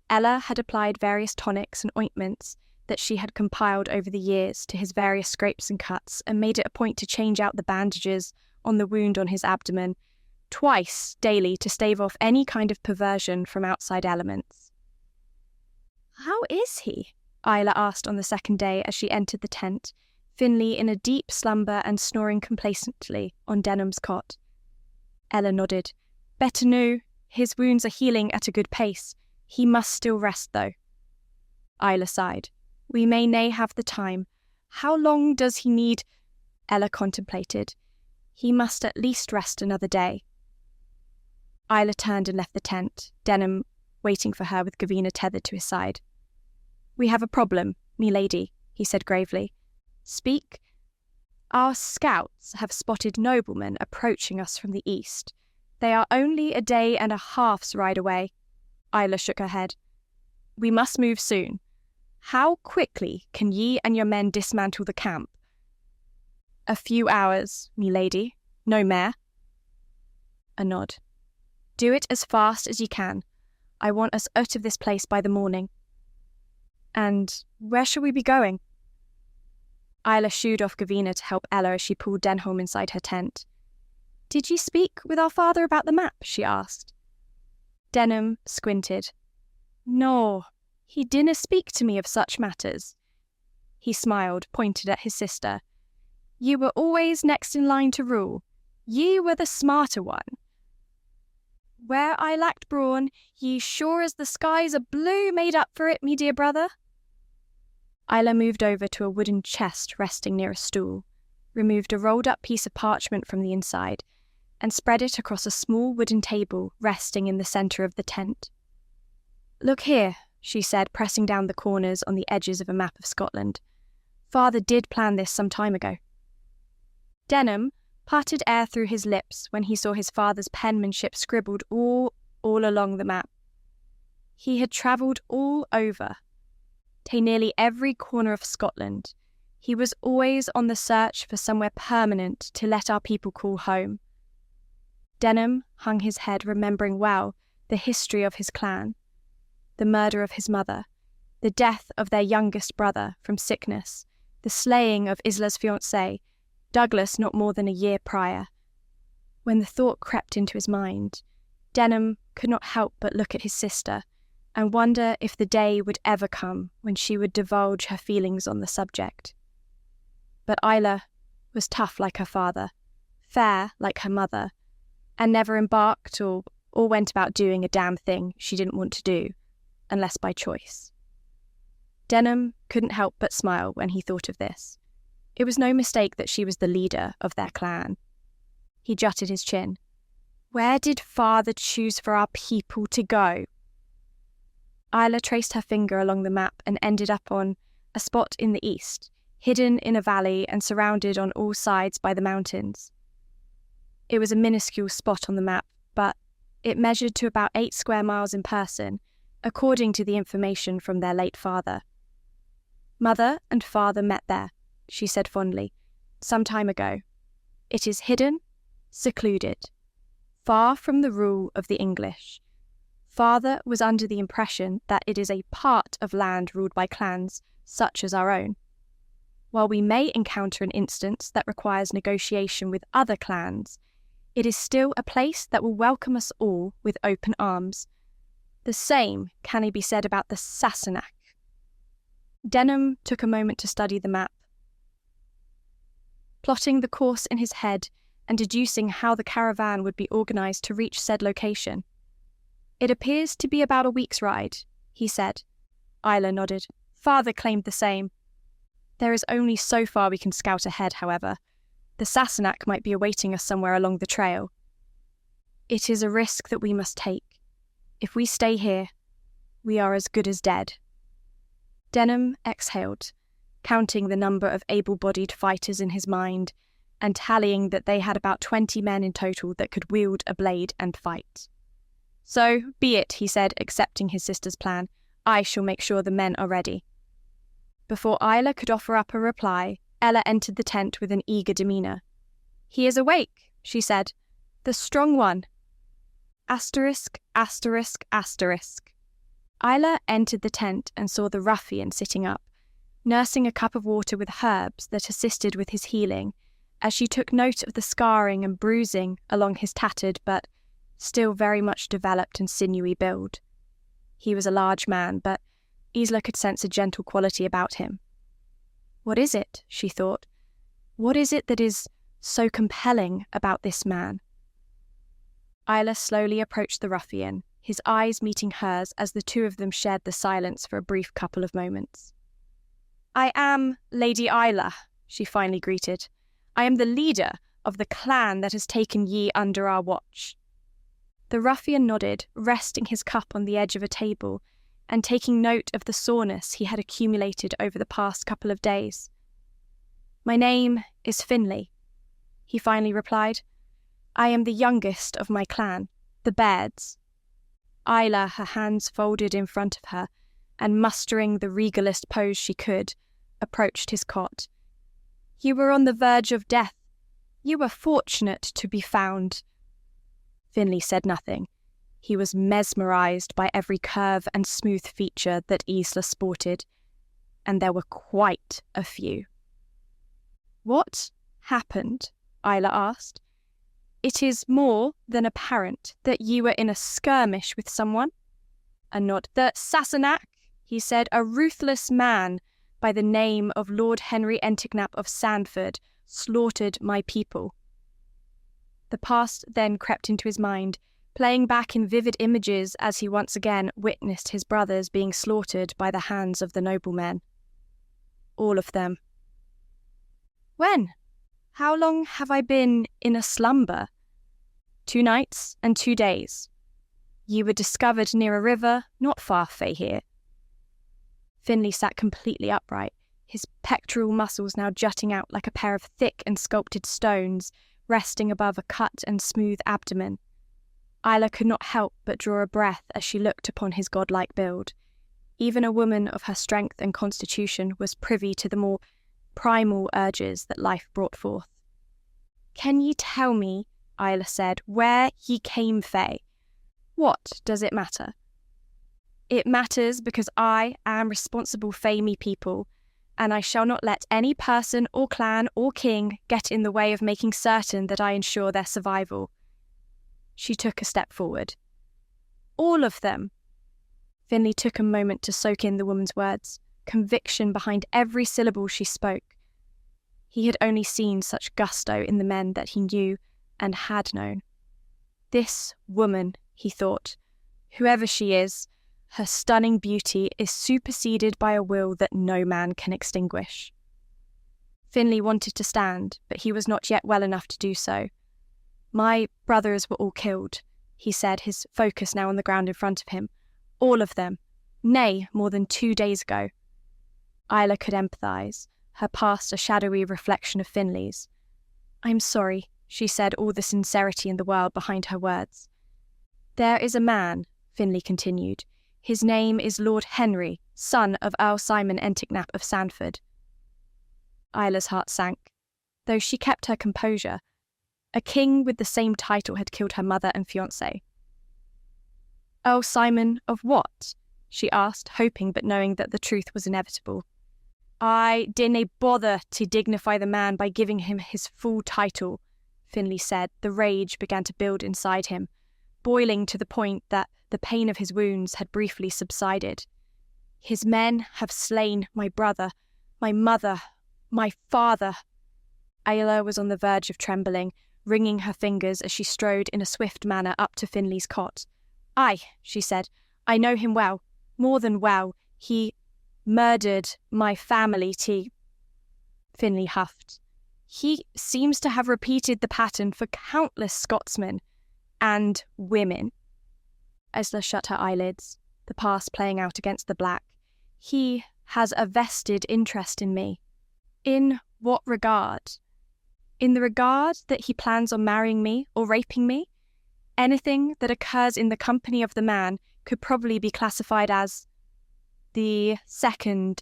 Ella had applied various tonics and ointments that she had compiled over the years to his various scrapes and cuts and made it a point to change out the bandages on the wound on his abdomen twice daily to stave off any kind of perversion from outside elements. "How is he?" Isla asked on the second day as she entered the tent, Finlay in a deep slumber and snoring complacently on Denham's cot. Ella nodded. Better no, his wounds are healing at a good pace. He must still rest, though. Isla sighed. We may nay have the time. How long does he need? Ella contemplated. He must at least rest another day. Isla turned and left the tent, Denham waiting for her with Gavina tethered to his side. We have a problem, me lady, he said gravely. Speak. Our scouts have spotted noblemen approaching us from the east. They are only a day and a half's ride away. Isla shook her head. We must move soon. How quickly can ye and your men dismantle the camp? A few hours, me lady. No more. A nod. Do it as fast as ye can. I want us out of this place by the morning. And where shall we be going? Isla shooed off Gavina to help Ella as she pulled Denholm inside her tent. Did ye speak with our father about the map? She asked. Denham squinted. No, he dinna speak to me of such matters. He smiled, pointed at his sister. Ye were always next in line to rule. Ye were the smarter one. Where I lacked brawn, ye sure as the skies are blue made up for it, me dear brother. Isla moved over to a wooden chest resting near a stool, removed a rolled-up piece of parchment from the inside, and spread it across a small wooden table resting in the centre of the tent. Look here, she said, pressing down the corners on the edges of a map of Scotland. Father did plan this some time ago. Denham parted air through his lips when he saw his father's penmanship scribbled all along the map. He had travelled all over, to nearly every corner of Scotland. He was always on the search for somewhere permanent to let our people call home. Denham hung his head, remembering well the history of his clan, the murder of his mother, the death of their youngest brother from sickness, the slaying of Isla's fiancé, Douglas not more than a year prior. When the thought crept into his mind, Denham could not help but look at his sister and wonder if the day would ever come when she would divulge her feelings on the subject. But Isla was tough like her father, fair like her mother, and never embarked or went about doing a damn thing she didn't want to do, unless by choice. Denham couldn't help but smile when he thought of this. It was no mistake that she was the leader of their clan. He jutted his chin. Where did father choose for our people to go? Isla traced her finger along the map and ended up on a spot in the east, hidden in a valley and surrounded on all sides by the mountains. It was a minuscule spot on the map, but it measured to about 8 square miles in person, according to the information from their late father. Mother and father met there, she said fondly, some time ago. It is hidden, secluded, far from the rule of the English. Father was under the impression that it is a part of land ruled by clans such as our own. While we may encounter an instance that requires negotiation with other clans, it is still a place that will welcome us all with open arms. The same can be said about the Sassenach. Denham took a moment to study the map, plotting the course in his head and deducing how the caravan would be organised to reach said location. It appears to be about a week's ride, he said. Isla nodded. Father claimed the same. There is only so far we can scout ahead, however. The Sassenach might be awaiting us somewhere along the trail. It is a risk that we must take. If we stay here, we are as good as dead. Denham exhaled, counting the number of able-bodied fighters in his mind and tallying that they had about 20 men in total that could wield a blade and fight. So, be it, he said, accepting his sister's plan. I shall make sure the men are ready. Before Isla could offer up a reply, Ella entered the tent with an eager demeanour. He is awake, she said. The strong one. Asterisk, asterisk, asterisk. Isla entered the tent and saw the ruffian sitting up, nursing a cup of water with herbs that assisted with his healing, as she took note of the scarring and bruising along his tattered but still very much developed and sinewy build. He was a large man, but Isla could sense a gentle quality about him. What is it, she thought? What is it that is so compelling about this man? Isla slowly approached the ruffian, his eyes meeting hers as the two of them shared the silence for a brief couple of moments. "I am Lady Isla," she finally greeted. "I am the leader of the clan that has taken ye under our watch." The ruffian nodded, resting his cup on the edge of a table and taking note of the soreness he had accumulated over the past couple of days. "My name is Finlay," he finally replied. "I am the youngest of my clan, the Bairds." Isla, her hands folded in front of her, and mustering the regalist pose she could, approached his cot. "You were on the verge of death. You were fortunate to be found." Finlay said nothing. He was mesmerized by every curve and smooth feature that Isla sported, and there were quite a few. "What happened?" Isla asked. "It is more than apparent that you were in a skirmish with someone." A nod. "The Sassenach," he said, "a ruthless man by the name of Lord Henry Entignap of Sandford, slaughtered my people." The past then crept into his mind, playing back in vivid images as he once again witnessed his brothers being slaughtered by the hands of the noblemen. All of them. "When? How long have I been in a slumber?" 2 nights and 2 days. You were discovered near a river not far from here." Finlay sat completely upright, his pectoral muscles now jutting out like a pair of thick and sculpted stones, resting above a cut and smooth abdomen. Isla could not help but draw a breath as she looked upon his godlike build. Even a woman of her strength and constitution was privy to the more primal urges that life brought forth. "Can ye tell me," Isla said, "where ye came fae? What does it matter?" "It matters because I am responsible fae me people, and I shall not let any person or clan or king get in the way of making certain that I ensure their survival." She took a step forward. "All of them." Finlay took a moment to soak in the woman's words, conviction behind every syllable she spoke. He had only seen such gusto in the men that he knew and had known. This woman, he thought, whoever she is, her stunning beauty is superseded by a will that no man can extinguish. Finlay wanted to stand, but he was not yet well enough to do so. "My brothers were all killed," he said, his focus now on the ground in front of him. "All of them. Nay, more than 2 days ago." Isla could empathise, her past a shadowy reflection of Finlay's. "I'm sorry," she said, all the sincerity in the world behind her words. "There is a man," Finlay continued. "His name is Lord Henry, son of Earl Simon Entignap of Sandford." Isla's heart sank, though she kept her composure. A king with the same title had killed her mother and fiancé. "Earl Simon of what?" she asked, hoping but knowing that the truth was inevitable. "I dinna bother to dignify the man by giving him his full title," Finlay said. The rage began to build inside him, boiling to the point that the pain of his wounds had briefly subsided. "His men have slain my brother, my mother, my father." Isla was on the verge of trembling, wringing her fingers as she strode in a swift manner up to Finlay's cot. "Aye," she said, "I know him well, more than well. He murdered my family to—" Finlay huffed. "He seems to have repeated the pattern for countless Scotsmen and women." Isla shut her eyelids, the past playing out against the black. "He has a vested interest in me." "In what regard?" "In the regard that he plans on marrying me or raping me. Anything that occurs in the company of the man could probably be classified as the second."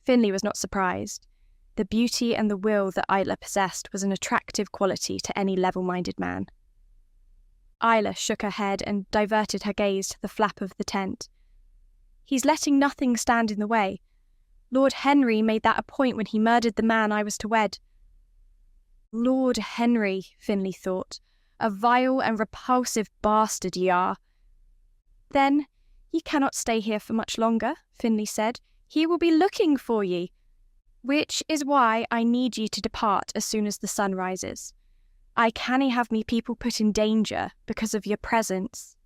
Finlay was not surprised. The beauty and the will that Isla possessed was an attractive quality to any level-minded man. Isla shook her head and diverted her gaze to the flap of the tent. "He's letting nothing stand in the way. Lord Henry made that a point when he murdered the man I was to wed." Lord Henry, Finlay thought, "a vile and repulsive bastard ye are." "Then "Ye cannot stay here for much longer," Finlay said. "He will be looking for ye, which is why I need ye to depart as soon as the sun rises. I cannae have me people put in danger because of your presence."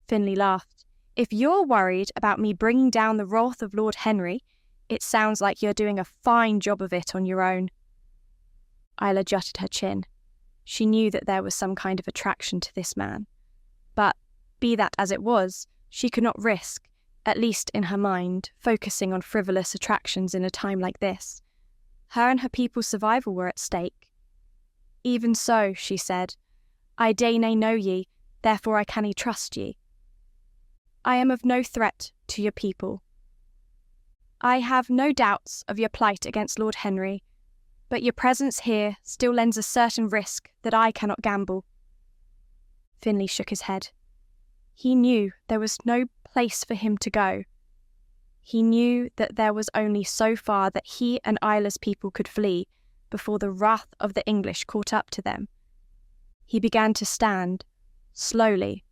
Finlay laughed. "If you're worried about me bringing down the wrath of Lord Henry, it sounds like you're doing a fine job of it on your own." Isla jutted her chin. She knew that there was some kind of attraction to this man. But, be that as it was, she could not risk, at least in her mind, focusing on frivolous attractions in a time like this. Her and her people's survival were at stake. "Even so," she said, "I dae nae know ye, therefore I cannae trust ye. I am of no threat to your people. I have no doubts of your plight against Lord Henry, but your presence here still lends a certain risk that I cannot gamble." Finlay shook his head. He knew there was no place for him to go. He knew that there was only so far that he and Isla's people could flee before the wrath of the English caught up to them. He began to stand, slowly,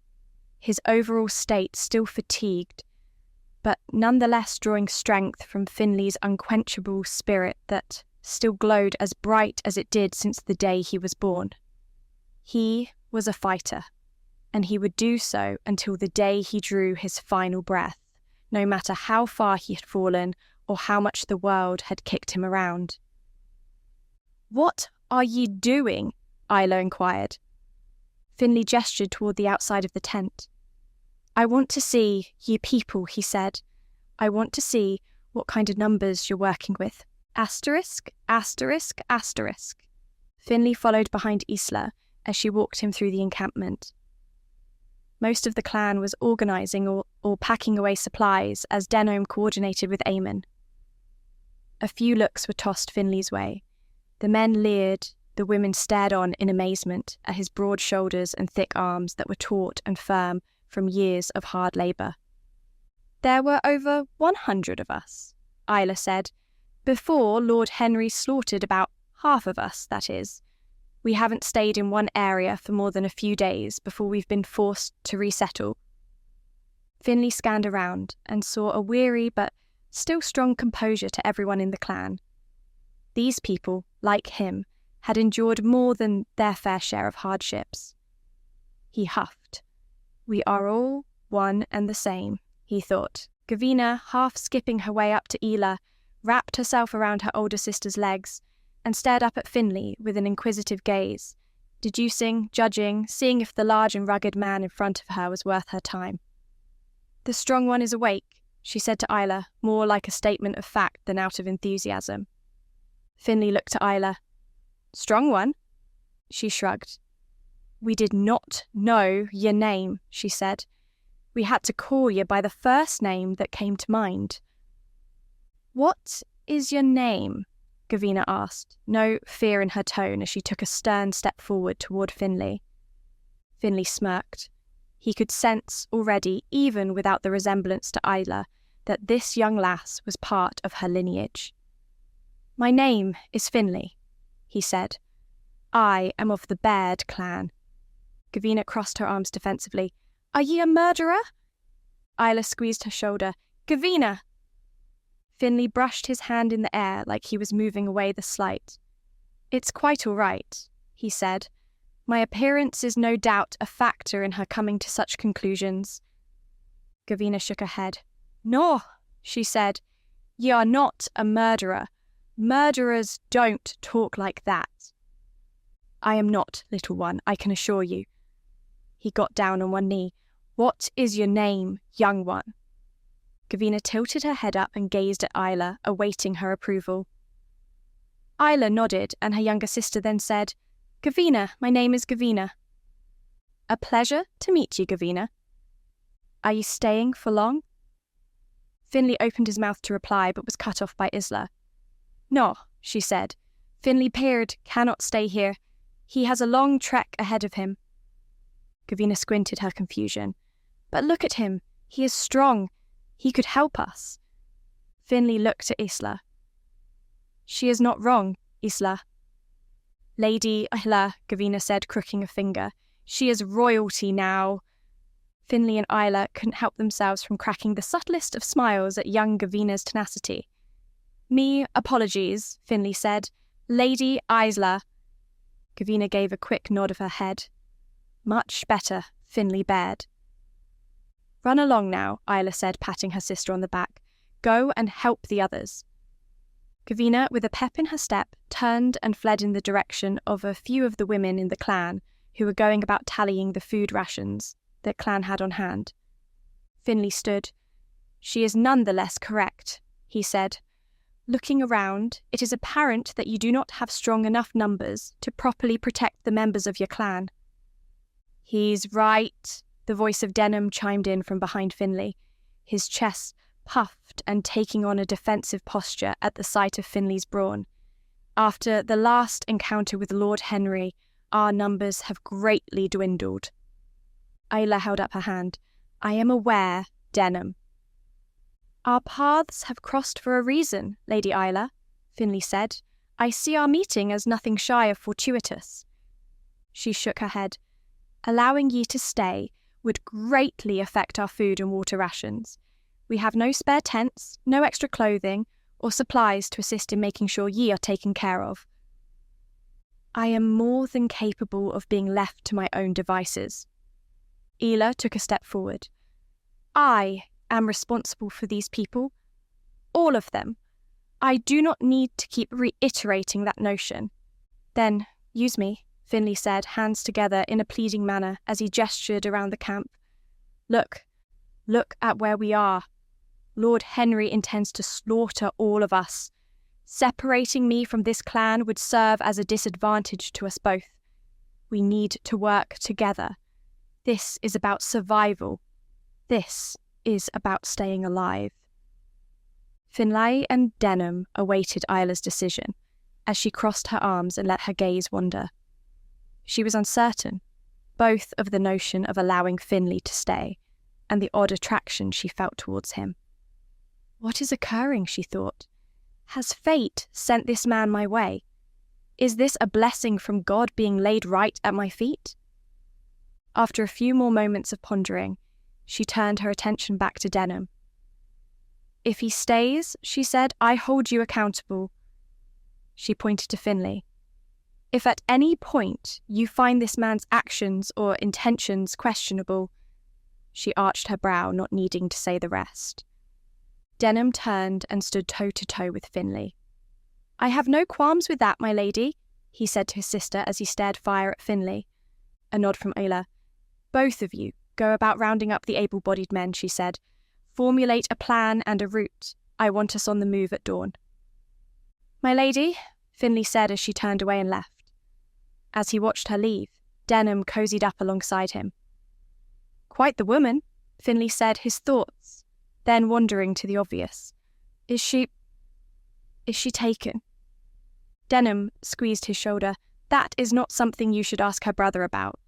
his overall state still fatigued, but nonetheless drawing strength from Finlay's unquenchable spirit that still glowed as bright as it did since the day he was born. He was a fighter, and he would do so until the day he drew his final breath, no matter how far he had fallen or how much the world had kicked him around. "What are ye doing?" Isla inquired. Finlay gestured toward the outside of the tent. "I want to see ye people," he said. "I want to see what kind of numbers you're working with. Asterisk, asterisk, asterisk." Finlay followed behind Isla as she walked him through the encampment. Most of the clan was organising or packing away supplies as Denholm coordinated with Eamon. A few looks were tossed Finlay's way. The men leered, the women stared on in amazement at his broad shoulders and thick arms that were taut and firm from years of hard labour. "There were over 100 of us," Isla said. "Before Lord Henry slaughtered about half of us, that is. We haven't stayed in one area for more than a few days before we've been forced to resettle." Finlay scanned around and saw a weary but still strong composure to everyone in the clan. These people, like him, had endured more than their fair share of hardships. He huffed. "We are all one and the same," he thought. Gavina, half skipping her way up to Isla, wrapped herself around her older sister's legs and stared up at Finlay with an inquisitive gaze, deducing, judging, seeing if the large and rugged man in front of her was worth her time. "The strong one is awake," she said to Isla, more like a statement of fact than out of enthusiasm. Finlay looked at Isla. "Strong one?" She shrugged. "We did not know your name," she said. "We had to call you by the first name that came to mind." "What is your name?" Gavina asked, no fear in her tone as she took a stern step forward toward Finlay. Finlay smirked. He could sense already, even without the resemblance to Isla, that this young lass was part of her lineage. "My name is Finlay," he said. "I am of the Baird clan." Gavina crossed her arms defensively. "Are ye a murderer?" Isla squeezed her shoulder. "Gavina!" Finlay brushed his hand in the air like he was moving away the slight. "It's quite all right," he said. "My appearance is no doubt a factor in her coming to such conclusions." Gavina shook her head. "No," she said. "Ye are not a murderer. Murderers don't talk like that." "I am not, little one, I can assure you." He got down on one knee. "What is your name, young one?" Gavina tilted her head up and gazed at Isla, awaiting her approval. Isla nodded, and her younger sister then said, "Gavina, my name is Gavina." "A pleasure to meet you, Gavina." "Are you staying for long?" Finlay opened his mouth to reply, but was cut off by Isla. "No," she said. "Finlay Peard cannot stay here. He has a long trek ahead of him." Gavina squinted her confusion. "But look at him. He is strong. He could help us." Finlay looked at Isla. "She is not wrong, Isla." "Lady Isla," Gavina said, crooking a finger. "She is royalty now." Finlay and Isla couldn't help themselves from cracking the subtlest of smiles at young Gavina's tenacity. "Me apologies," Finlay said. "Lady Isla." Gavina gave a quick nod of her head. "Much better," Finlay bared. "Run along now," Isla said, patting her sister on the back. "Go and help the others." Gavina, with a pep in her step, turned and fled in the direction of a few of the women in the clan who were going about tallying the food rations that clan had on hand. Finlay stood. "She is none the less correct," he said. "Looking around, it is apparent that you do not have strong enough numbers to properly protect the members of your clan." "He's right," the voice of Denham chimed in from behind Finlay, his chest puffed and taking on a defensive posture at the sight of Finlay's brawn. "After the last encounter with Lord Henry, our numbers have greatly dwindled." Isla held up her hand. "I am aware, Denham." "Our paths have crossed for a reason, Lady Isla," Finlay said. "I see our meeting as nothing shy of fortuitous." She shook her head. "Allowing ye to stay would greatly affect our food and water rations. We have no spare tents, no extra clothing, or supplies to assist in making sure ye are taken care of." "I am more than capable of being left to my own devices." Isla took a step forward. "I am responsible for these people. All of them. I do not need to keep reiterating that notion." "Then use me," Finlay said, hands together in a pleading manner as he gestured around the camp. Look at where we are. Lord Henry intends to slaughter all of us. Separating me from this clan would serve as a disadvantage to us both. We need to work together. This is about survival. This is about staying alive." Finlay and Denham awaited Isla's decision as she crossed her arms and let her gaze wander. She was uncertain, both of the notion of allowing Finlay to stay and the odd attraction she felt towards him. "What is occurring?" she thought. "Has fate sent this man my way? Is this a blessing from God being laid right at my feet?" After a few more moments of pondering, she turned her attention back to Denham. "If he stays," she said, "I hold you accountable." She pointed to Finlay. "If at any point you find this man's actions or intentions questionable—" She arched her brow, not needing to say the rest. Denham turned and stood toe-to-toe with Finlay. "I have no qualms with that, my lady," he said to his sister as he stared fire at Finlay. A nod from Isla. "Both of you go about rounding up the able-bodied men," she said. "Formulate a plan and a route. I want us on the move at dawn." "My lady," Finlay said as she turned away and left. As he watched her leave, Denham cozied up alongside him. "Quite the woman," Finlay said, his thoughts then wandering to the obvious. Is she taken?" Denham squeezed his shoulder. "That is not something you should ask her brother about."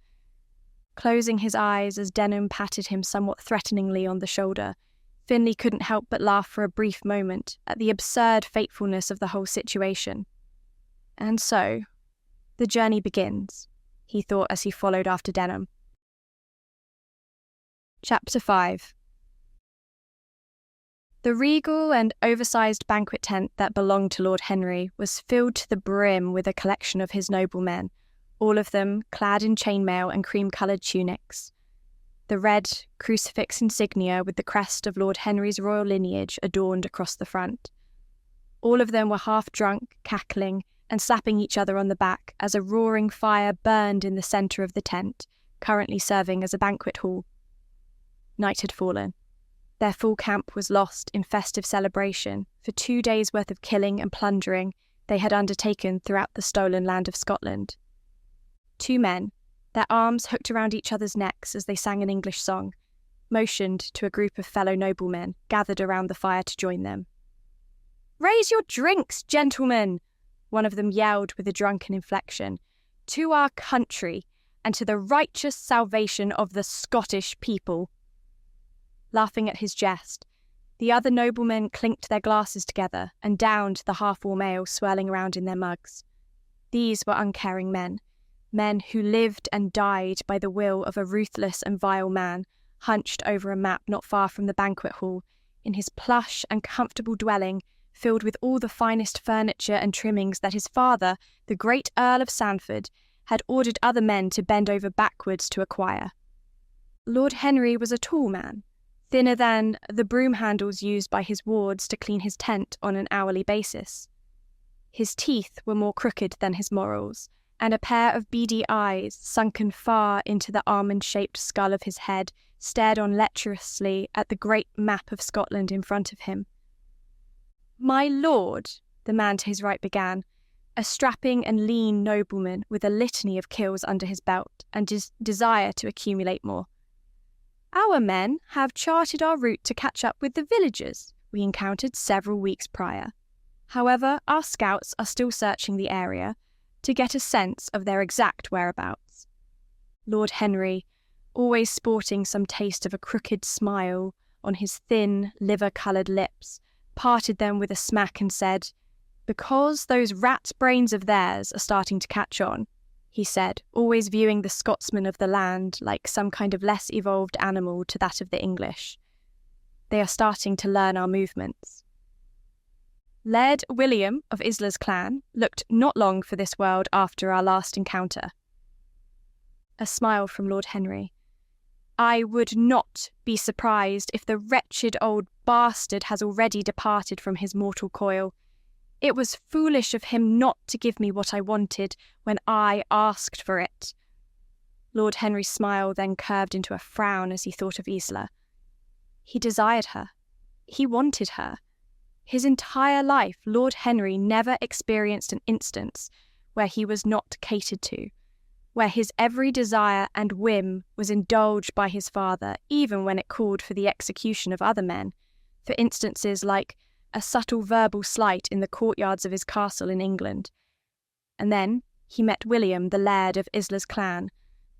Closing his eyes as Denham patted him somewhat threateningly on the shoulder, Finlay couldn't help but laugh for a brief moment at the absurd fatefulness of the whole situation. "And so, the journey begins," he thought as he followed after Denham. Chapter 5. The regal and oversized banquet tent that belonged to Lord Henry was filled to the brim with a collection of his noblemen, all of them clad in chainmail and cream-coloured tunics. The red crucifix insignia with the crest of Lord Henry's royal lineage adorned across the front. All of them were half drunk, cackling, and slapping each other on the back as a roaring fire burned in the centre of the tent, currently serving as a banquet hall. Night had fallen. Their full camp was lost in festive celebration for 2 days' worth of killing and plundering they had undertaken throughout the stolen land of Scotland. 2 men, their arms hooked around each other's necks as they sang an English song, motioned to a group of fellow noblemen gathered around the fire to join them. "Raise your drinks, gentlemen!" one of them yelled with a drunken inflection. "To our country, and to the righteous salvation of the Scottish people." Laughing at his jest, the other noblemen clinked their glasses together and downed the half-warm ale swirling around in their mugs. These were uncaring men who lived and died by the will of a ruthless and vile man, hunched over a map not far from the banquet hall, in his plush and comfortable dwelling, filled with all the finest furniture and trimmings that his father, the great Earl of Sandford, had ordered other men to bend over backwards to acquire. Lord Henry was a tall man, thinner than the broom handles used by his wards to clean his tent on an hourly basis. His teeth were more crooked than his morals, and a pair of beady eyes, sunken far into the almond-shaped skull of his head, stared on lecherously at the great map of Scotland in front of him. "My lord," the man to his right began, a strapping and lean nobleman with a litany of kills under his belt and desire to accumulate more. "Our men have charted our route to catch up with the villagers we encountered several weeks prior. However, our scouts are still searching the area to get a sense of their exact whereabouts." Lord Henry, always sporting some taste of a crooked smile on his thin, liver-coloured lips, parted them with a smack and said, "Because those rat brains of theirs are starting to catch on," he said, always viewing the Scotsman of the land like some kind of less evolved animal to that of the English. "They are starting to learn our movements." Laird William of Isla's clan looked not long for this world after our last encounter. A smile from Lord Henry. "I would not be surprised if the wretched old bastard has already departed from his mortal coil. It was foolish of him not to give me what I wanted when I asked for it." Lord Henry's smile then curved into a frown as he thought of Isla. He desired her. He wanted her. His entire life, Lord Henry never experienced an instance where he was not catered to, where his every desire and whim was indulged by his father, even when it called for the execution of other men, for instances like a subtle verbal slight in the courtyards of his castle in England. And then he met William, the laird of Isla's clan,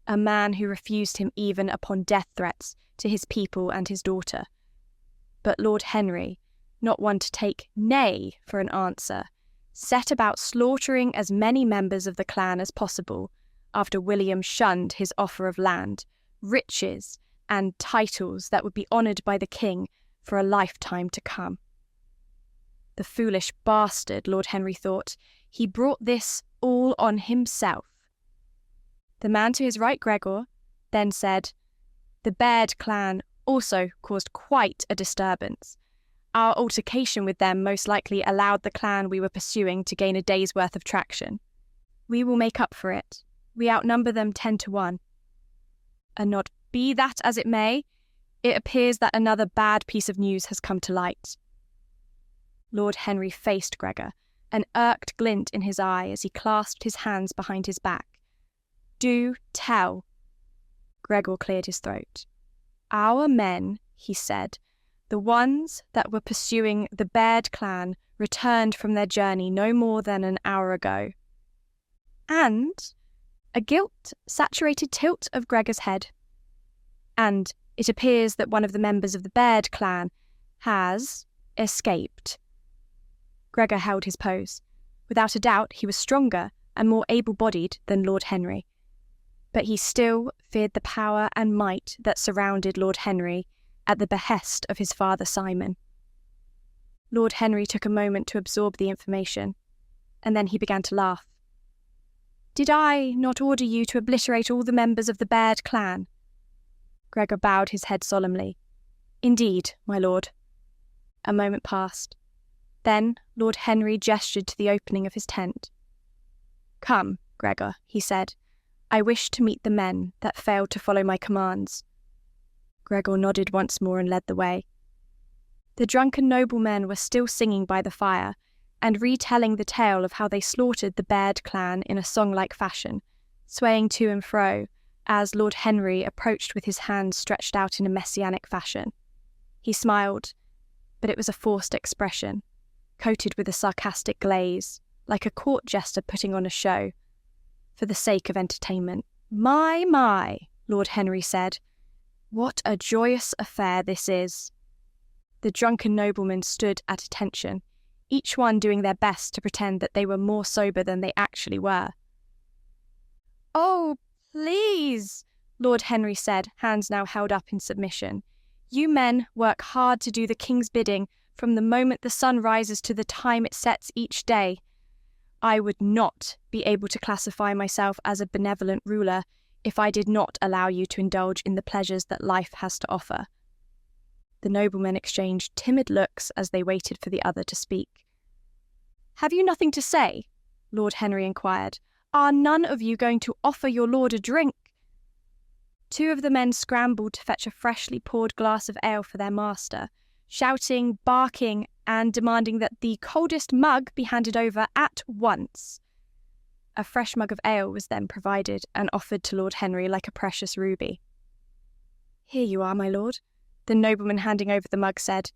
a man who refused him even upon death threats to his people and his daughter. But Lord Henry, not one to take nay for an answer, set about slaughtering as many members of the clan as possible after William shunned his offer of land, riches, and titles that would be honoured by the king for a lifetime to come. The foolish bastard, Lord Henry thought, he brought this all on himself. The man to his right, Gregor, then said, "The Baird clan also caused quite a disturbance. Our altercation with them most likely allowed the clan we were pursuing to gain a day's worth of traction. We will make up for it. We outnumber them 10-1. A nod. Be that as it may, it appears that another bad piece of news has come to light." Lord Henry faced Gregor, an irked glint in his eye as he clasped his hands behind his back. "Do tell." Gregor cleared his throat. "Our men," he said, "the ones that were pursuing the Baird clan, returned from their journey no more than an hour ago." And a guilt-saturated tilt of Gregor's head. "And it appears that one of the members of the Baird clan has escaped." Gregor held his pose. Without a doubt, he was stronger and more able-bodied than Lord Henry. But he still feared the power and might that surrounded Lord Henry at the behest of his father Simon. Lord Henry took a moment to absorb the information, and then he began to laugh. "Did I not order you to obliterate all the members of the Baird clan?" Gregor bowed his head solemnly. "Indeed, my lord." A moment passed. Then Lord Henry gestured to the opening of his tent. "Come, Gregor," he said. "I wish to meet the men that failed to follow my commands." Gregor nodded once more and led the way. The drunken noblemen were still singing by the fire, and retelling the tale of how they slaughtered the Baird clan in a song-like fashion, swaying to and fro as Lord Henry approached with his hands stretched out in a messianic fashion. He smiled, but it was a forced expression, coated with a sarcastic glaze, like a court jester putting on a show, for the sake of entertainment. My, Lord Henry said. "What a joyous affair this is." The drunken noblemen stood at attention, each one doing their best to pretend that they were more sober than they actually were. "Oh, please," Lord Henry said, hands now held up in submission. "You men work hard to do the king's bidding from the moment the sun rises to the time it sets each day. I would not be able to classify myself as a benevolent ruler if I did not allow you to indulge in the pleasures that life has to offer." The noblemen exchanged timid looks as they waited for the other to speak. "Have you nothing to say?" Lord Henry inquired. "Are none of you going to offer your lord a drink?" Two of the men scrambled to fetch a freshly poured glass of ale for their master, shouting, barking, and demanding that the coldest mug be handed over at once. A fresh mug of ale was then provided and offered to Lord Henry like a precious ruby. "Here you are, my lord," the nobleman handing over the mug said.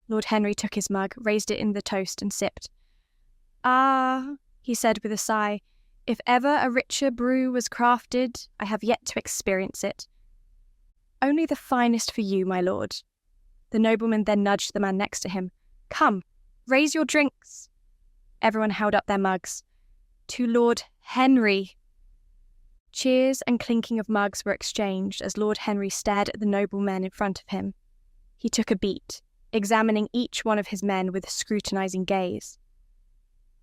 Lord Henry took his mug, raised it in the toast, and sipped. "Ah," he said with a sigh, "if ever a richer brew was crafted, I have yet to experience it." "Only the finest for you, my lord." The nobleman then nudged the man next to him. "Come, raise your drinks." Everyone held up their mugs. "To Lord Henry." Cheers and clinking of mugs were exchanged as Lord Henry stared at the noblemen in front of him. He took a beat, examining each one of his men with a scrutinizing gaze.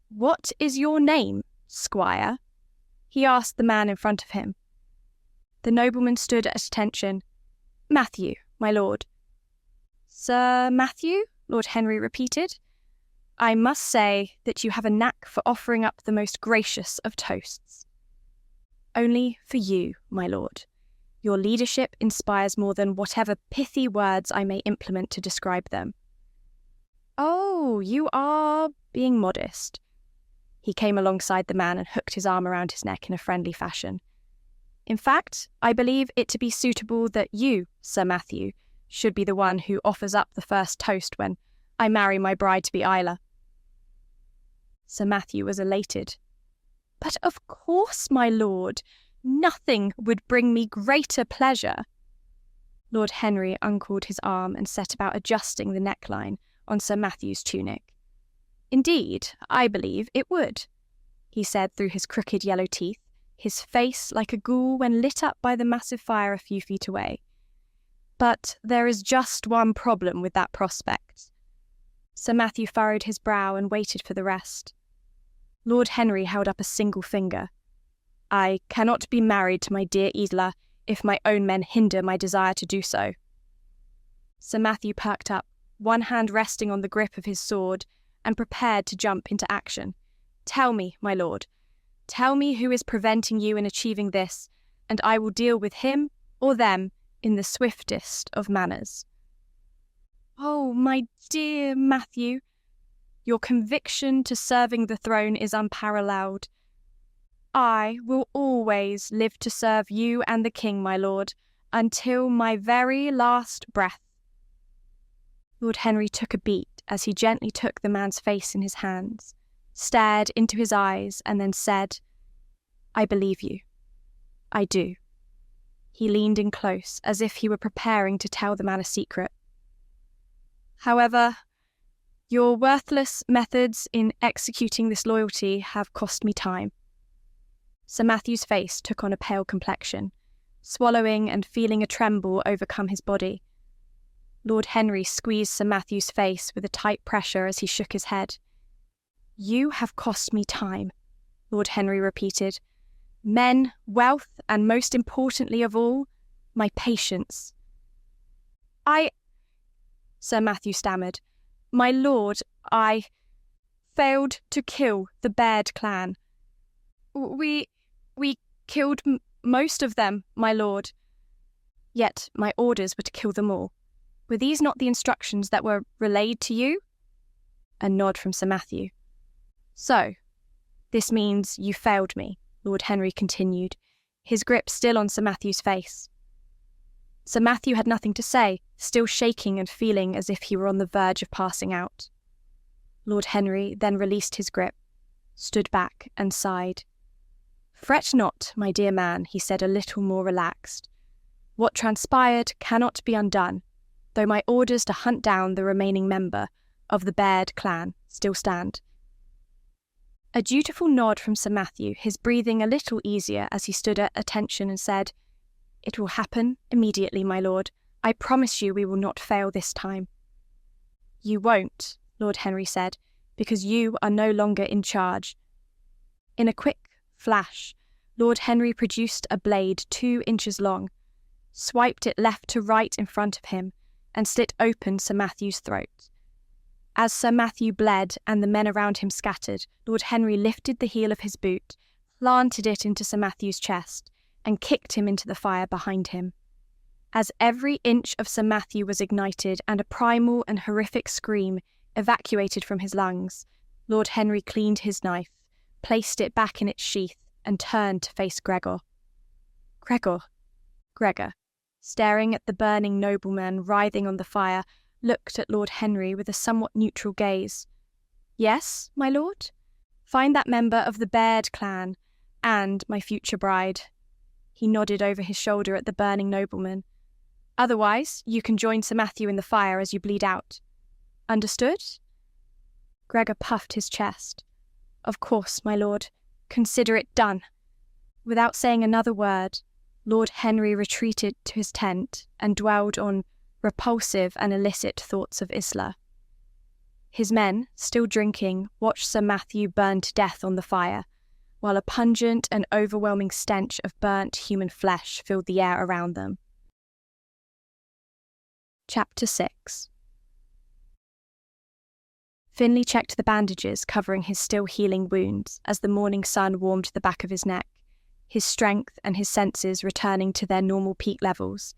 "What is your name, squire?" he asked the man in front of him. The nobleman stood at attention. "Matthew, my lord." "Sir Matthew?" Lord Henry repeated. "I must say that you have a knack for offering up the most gracious of toasts." "Only for you, my lord. Your leadership inspires more than whatever pithy words I may implement to describe them." "Oh, you are being modest." He came alongside the man and hooked his arm around his neck in a friendly fashion. "In fact, I believe it to be suitable that you, Sir Matthew, should be the one who offers up the first toast when I marry my bride to be Isla." Sir Matthew was elated. "But of course, my lord, nothing would bring me greater pleasure." Lord Henry uncorded his arm and set about adjusting the neckline on Sir Matthew's tunic. "Indeed, I believe it would," he said through his crooked yellow teeth, his face like a ghoul when lit up by the massive fire a few feet away. "But there is just one problem with that prospect." Sir Matthew furrowed his brow and waited for the rest. Lord Henry held up a single finger. "I cannot be married to my dear Isla if my own men hinder my desire to do so." Sir Matthew perked up, one hand resting on the grip of his sword, and prepared to jump into action. "Tell me, my lord, tell me who is preventing you in achieving this, and I will deal with him or them in the swiftest of manners." "Oh, my dear Matthew, your conviction to serving the throne is unparalleled. I will always live to serve you and the king, my lord, until my very last breath." Lord Henry took a beat as he gently took the man's face in his hands, stared into his eyes, and then said, "I believe you. I do." He leaned in close, as if he were preparing to tell the man a secret. "However, your worthless methods in executing this loyalty have cost me time." Sir Matthew's face took on a pale complexion, swallowing and feeling a tremble overcome his body. Lord Henry squeezed Sir Matthew's face with a tight pressure as he shook his head. "You have cost me time," Lord Henry repeated. "Men, wealth, and most importantly of all, my patience." Sir Matthew stammered. "My lord, I failed to kill the Baird clan." We killed most of them, my lord." "Yet my orders were to kill them all. Were these not the instructions that were relayed to you?" A nod from Sir Matthew. "So, this means you failed me," Lord Henry continued, his grip still on Sir Matthew's face. Sir Matthew had nothing to say, still shaking and feeling as if he were on the verge of passing out. Lord Henry then released his grip, stood back and sighed. "Fret not, my dear man," he said a little more relaxed. "What transpired cannot be undone, though my orders to hunt down the remaining member of the Baird clan still stand." A dutiful nod from Sir Matthew, his breathing a little easier as he stood at attention and said, It will happen immediately, my lord. I promise you we will not fail this time. You won't, Lord Henry said, because you are no longer in charge. In a quick flash, Lord Henry produced a blade 2 inches long, swiped it left to right in front of him, and slit open Sir Matthew's throat. As Sir Matthew bled and the men around him scattered, Lord Henry lifted the heel of his boot, planted it into Sir Matthew's chest, and kicked him into the fire behind him. As every inch of Sir Matthew was ignited and a primal and horrific scream evacuated from his lungs, Lord Henry cleaned his knife, placed it back in its sheath, and turned to face Gregor. Gregor, staring at the burning nobleman writhing on the fire, looked at Lord Henry with a somewhat neutral gaze. Yes, my lord? Find that member of the Baird clan, and my future bride. He nodded over his shoulder at the burning nobleman. Otherwise, you can join Sir Matthew in the fire as you bleed out. Understood? Gregor puffed his chest. Of course, my lord. Consider it done. Without saying another word, Lord Henry retreated to his tent and dwelled on repulsive and illicit thoughts of Isla. His men, still drinking, watched Sir Matthew burn to death on the fire, while a pungent and overwhelming stench of burnt human flesh filled the air around them. Chapter 6. Finlay checked the bandages covering his still healing wounds as the morning sun warmed the back of his neck, his strength and his senses returning to their normal peak levels.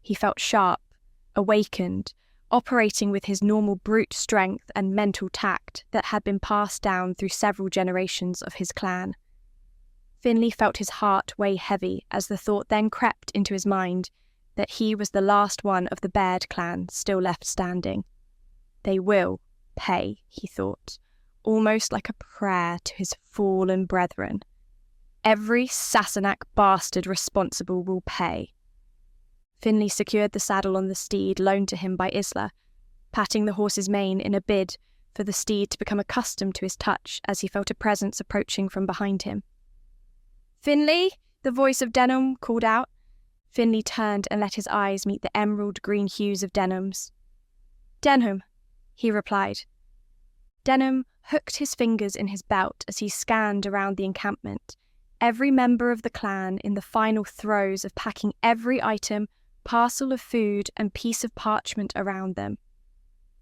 He felt sharp, awakened, operating with his normal brute strength and mental tact that had been passed down through several generations of his clan. Finlay felt his heart weigh heavy as the thought then crept into his mind that he was the last one of the Baird clan still left standing. They will pay, he thought, almost like a prayer to his fallen brethren. Every Sassenach bastard responsible will pay. Finlay secured the saddle on the steed loaned to him by Isla, patting the horse's mane in a bid for the steed to become accustomed to his touch as he felt a presence approaching from behind him. Finlay, the voice of Denham called out. Finlay turned and let his eyes meet the emerald green hues of Denham's. Denham, he replied. Denham hooked his fingers in his belt as he scanned around the encampment, every member of the clan in the final throes of packing every item, parcel of food and piece of parchment around them.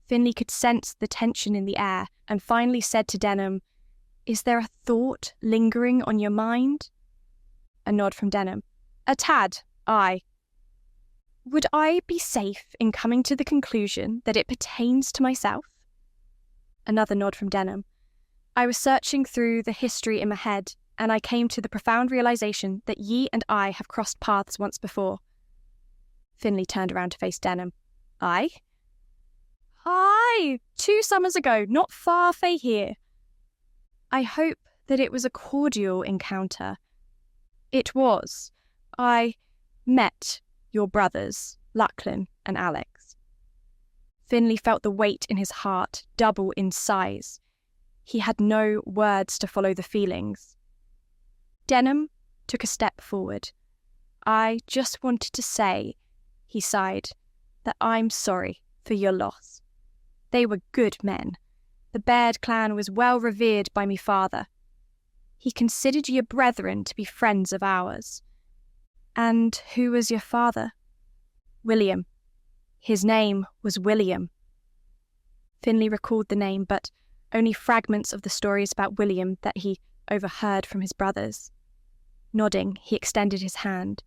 Finlay could sense the tension in the air and finally said to Denham, Is there a thought lingering on your mind? A nod from Denham. A tad, aye. Would I be safe in coming to the conclusion that it pertains to myself? Another nod from Denham. I was searching through the history in my head, and I came to the profound realization that ye and I have crossed paths once before. Finlay turned around to face Denham. Aye? Aye, 2 summers ago, not far fae here. I hope that it was a cordial encounter. It was. I met your brothers, Lachlan and Alex. Finlay felt the weight in his heart double in size. He had no words to follow the feelings. Denham took a step forward. I just wanted to say, he sighed, that I'm sorry for your loss. They were good men. The Baird clan was well revered by me father. He considered your brethren to be friends of ours. And who was your father? William. His name was William. Finlay recalled the name, but only fragments of the stories about William that he overheard from his brothers. Nodding, he extended his hand.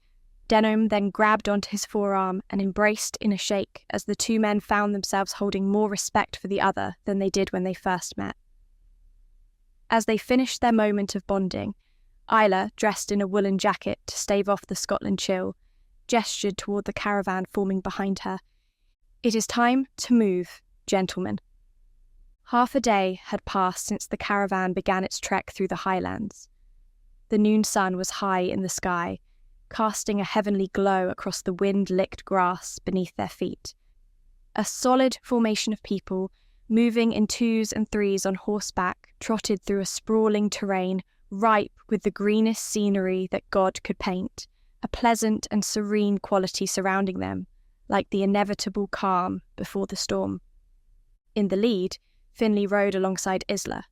Denham then grabbed onto his forearm and embraced in a shake as the 2 men found themselves holding more respect for the other than they did when they first met. As they finished their moment of bonding, Isla, dressed in a woolen jacket to stave off the Scotland chill, gestured toward the caravan forming behind her. It is time to move, gentlemen. Half a day had passed since the caravan began its trek through the Highlands. The noon sun was high in the sky, casting a heavenly glow across the wind-licked grass beneath their feet. A solid formation of people, moving in 2s and 3s on horseback, trotted through a sprawling terrain ripe with the greenest scenery that God could paint, a pleasant and serene quality surrounding them, like the inevitable calm before the storm. In the lead, Finlay rode alongside Isla,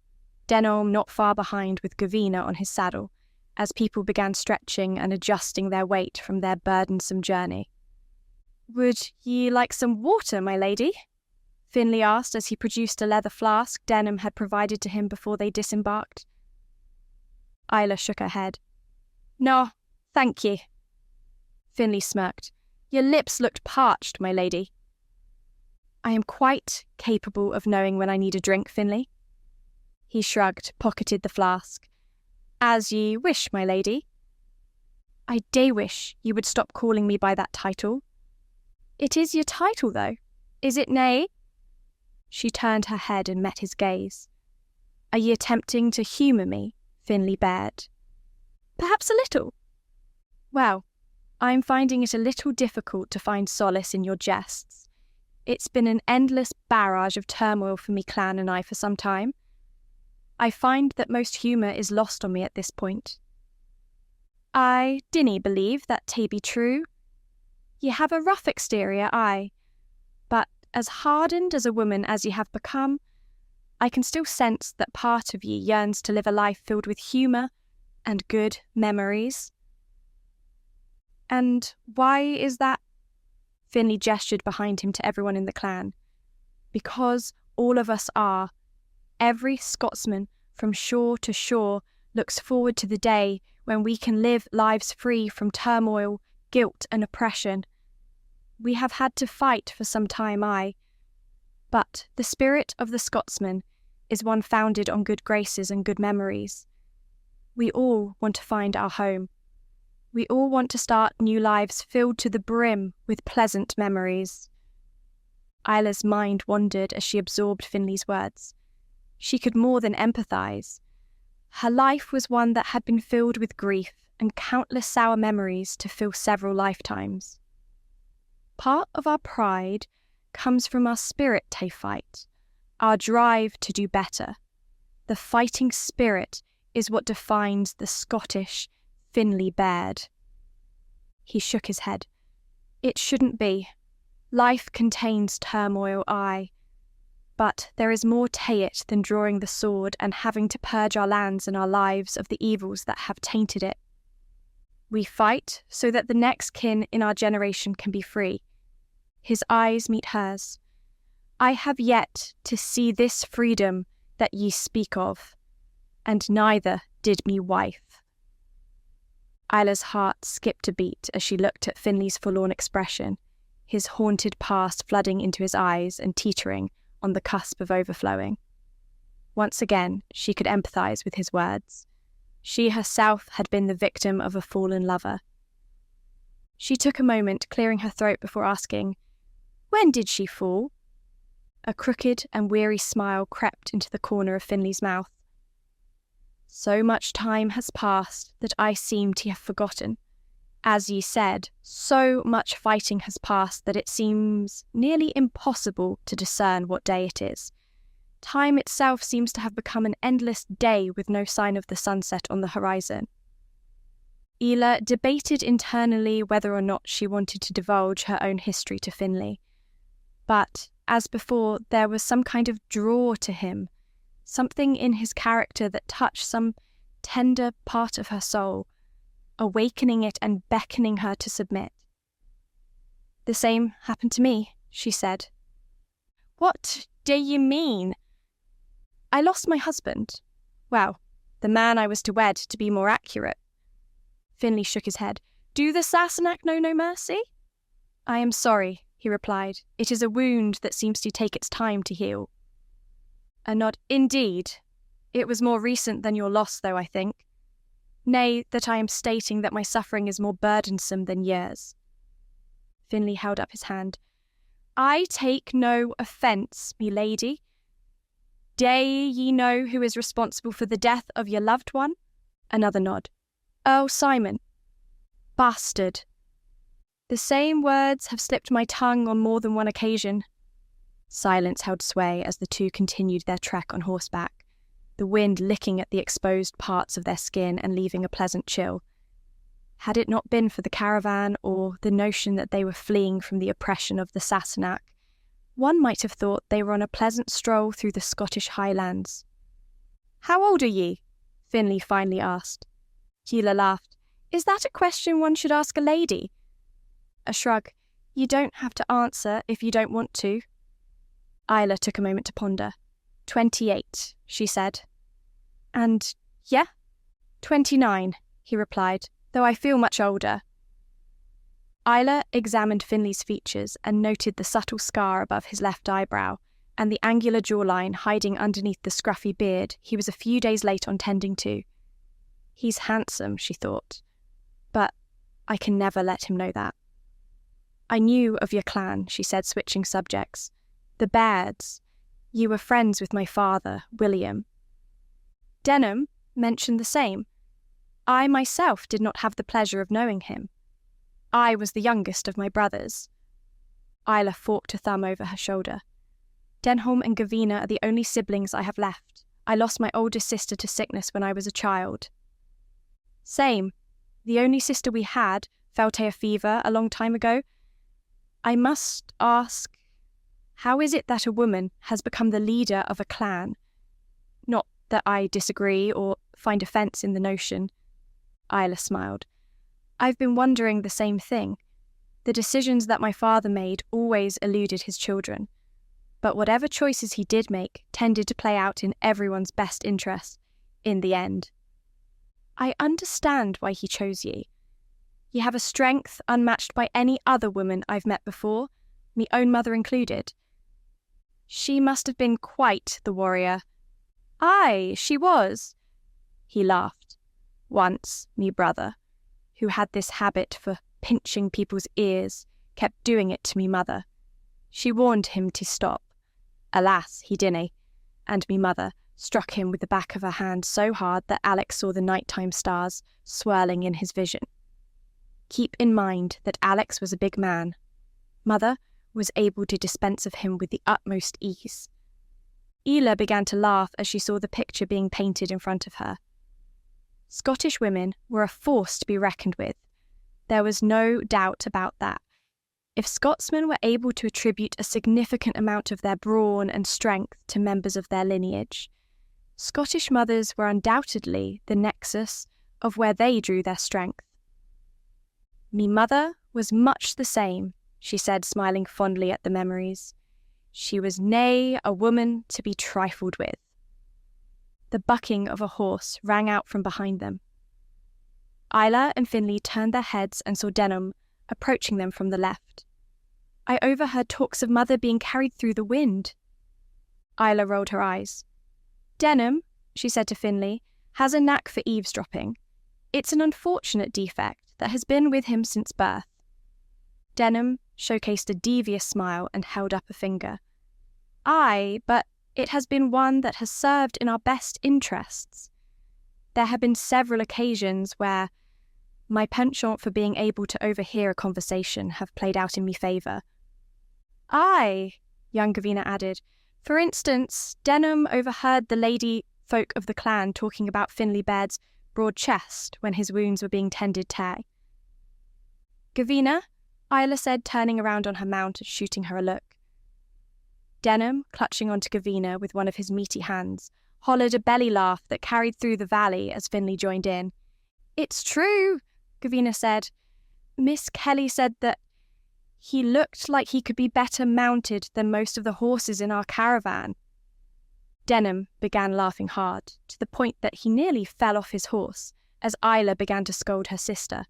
Denholm not far behind with Gavina on his saddle, as people began stretching and adjusting their weight from their burdensome journey. "Would ye like some water, my lady?" Finlay asked as he produced a leather flask Denholm had provided to him before they disembarked. Isla shook her head. "No, thank ye." Finlay smirked. "Your lips looked parched, my lady." "I am quite capable of knowing when I need a drink, Finlay." He shrugged, pocketed the flask. "As ye wish, my lady." "I do wish you would stop calling me by that title." "It is your title, though, is it nay?" She turned her head and met his gaze. "Are ye attempting to humour me, Finlay Baird?" "Perhaps a little." "Well, I'm finding it a little difficult to find solace in your jests. It's been an endless barrage of turmoil for me clan and I for some time. I find that most humour is lost on me at this point." "I dinna believe that to be true. Ye have a rough exterior, aye, but as hardened as a woman as ye have become, I can still sense that part of ye yearns to live a life filled with humour and good memories." "And why is that?" Finlay gestured behind him to everyone in the clan. "Because all of us are. Every Scotsman from shore to shore looks forward to the day when we can live lives free from turmoil, guilt and oppression. We have had to fight for some time, aye, but the spirit of the Scotsman is one founded on good graces and good memories. We all want to find our home. We all want to start new lives filled to the brim with pleasant memories." Isla's mind wandered as she absorbed Finlay's words. She could more than empathise. Her life was one that had been filled with grief and countless sour memories to fill several lifetimes. "Part of our pride comes from our spirit to fight, our drive to do better. The fighting spirit is what defines the Scottish Finlay Baird." He shook his head. "It shouldn't be. Life contains turmoil, aye, but there is more to it than drawing the sword and having to purge our lands and our lives of the evils that have tainted it. We fight so that the next kin in our generation can be free." His eyes meet hers. "I have yet to see this freedom that ye speak of, and neither did me wife." Isla's heart skipped a beat as she looked at Finlay's forlorn expression, his haunted past flooding into his eyes and teetering on the cusp of overflowing. Once again, she could empathise with his words. She herself had been the victim of a fallen lover. She took a moment, clearing her throat before asking, "When did she fall?" A crooked and weary smile crept into the corner of Finlay's mouth. "So much time has passed that I seem to have forgotten. As ye said, so much fighting has passed that it seems nearly impossible to discern what day it is. Time itself seems to have become an endless day with no sign of the sunset on the horizon." Isla debated internally whether or not she wanted to divulge her own history to Finlay. But, as before, there was some kind of draw to him, something in his character that touched some tender part of her soul, awakening it and beckoning her to submit. "The same happened to me," she said. "What do you mean?" "I lost my husband. Well, the man I was to wed, to be more accurate." Finlay shook his head. "Do the Sassenach know no mercy?" "I am sorry," he replied. "It is a wound that seems to take its time to heal." A nod. "Indeed. It was more recent than your loss, though, I think. Nay, that I am stating that my suffering is more burdensome than years." Finlay held up his hand. "I take no offence, me lady. Day ye know who is responsible for the death of your loved one?" Another nod. "Earl Simon." "Bastard. The same words have slipped my tongue on more than one occasion." Silence held sway as the two continued their trek on horseback, the wind licking at the exposed parts of their skin and leaving a pleasant chill. Had it not been for the caravan or the notion that they were fleeing from the oppression of the Sassenach, one might have thought they were on a pleasant stroll through the Scottish Highlands. "How old are ye?" Finlay finally asked. Isla laughed. "Is that a question one should ask a lady?" A shrug. "You don't have to answer if you don't want to." Isla took a moment to ponder. 28, she said. "And, yeah?" 29, he replied, "though I feel much older." Isla examined Finlay's features and noted the subtle scar above his left eyebrow and the angular jawline hiding underneath the scruffy beard he was a few days late on tending to. "He's handsome," she thought, "but I can never let him know that." "I knew of your clan," she said, switching subjects. "The Bairds. You were friends with my father, William." Denham mentioned the same. "I myself did not have the pleasure of knowing him. I was the youngest of my brothers." Isla forked a thumb over her shoulder. "Denholm and Gavina are the only siblings I have left. I lost my oldest sister to sickness when I was a child." "Same. The only sister we had fell to a fever a long time ago. I must ask, how is it that a woman has become the leader of a clan? Not that I disagree or find offence in the notion." Isla smiled. "I've been wondering the same thing. The decisions that my father made always eluded his children. But whatever choices he did make tended to play out in everyone's best interest, in the end. I understand why he chose ye. Ye have a strength unmatched by any other woman I've met before, me own mother included. She must have been quite the warrior." "Aye, she was." He laughed. "Once, me brother, who had this habit for pinching people's ears, kept doing it to me mother. She warned him to stop. Alas, he didn't, and me mother struck him with the back of her hand so hard that Alex saw the nighttime stars swirling in his vision. Keep in mind that Alex was a big man. Mother was able to dispense of him with the utmost ease." Isla began to laugh as she saw the picture being painted in front of her. Scottish women were a force to be reckoned with. There was no doubt about that. If Scotsmen were able to attribute a significant amount of their brawn and strength to members of their lineage, Scottish mothers were undoubtedly the nexus of where they drew their strength. "Me mother was much the same," she said, smiling fondly at the memories. "She was nae a woman to be trifled with." The bucking of a horse rang out from behind them. Isla and Finlay turned their heads and saw Denham approaching them from the left. "I overheard talks of mother being carried through the wind." Isla rolled her eyes. "Denham," she said to Finlay, "has a knack for eavesdropping. It's an unfortunate defect that has been with him since birth." Denham showcased a devious smile and held up a finger. "Aye, but it has been one that has served in our best interests. There have been several occasions where my penchant for being able to overhear a conversation have played out in me favour." "Aye," young Gavina added. "For instance, Denham overheard the lady folk of the clan talking about Finlay Baird's broad chest when his wounds were being tended to." "Gavina," Isla said, turning around on her mount and shooting her a look. Denham, clutching onto Gavina with one of his meaty hands, hollered a belly laugh that carried through the valley as Finlay joined in. "It's true," Gavina said. "Miss Kelly said that he looked like he could be better mounted than most of the horses in our caravan." Denham began laughing hard, to the point that he nearly fell off his horse as Isla began to scold her sister.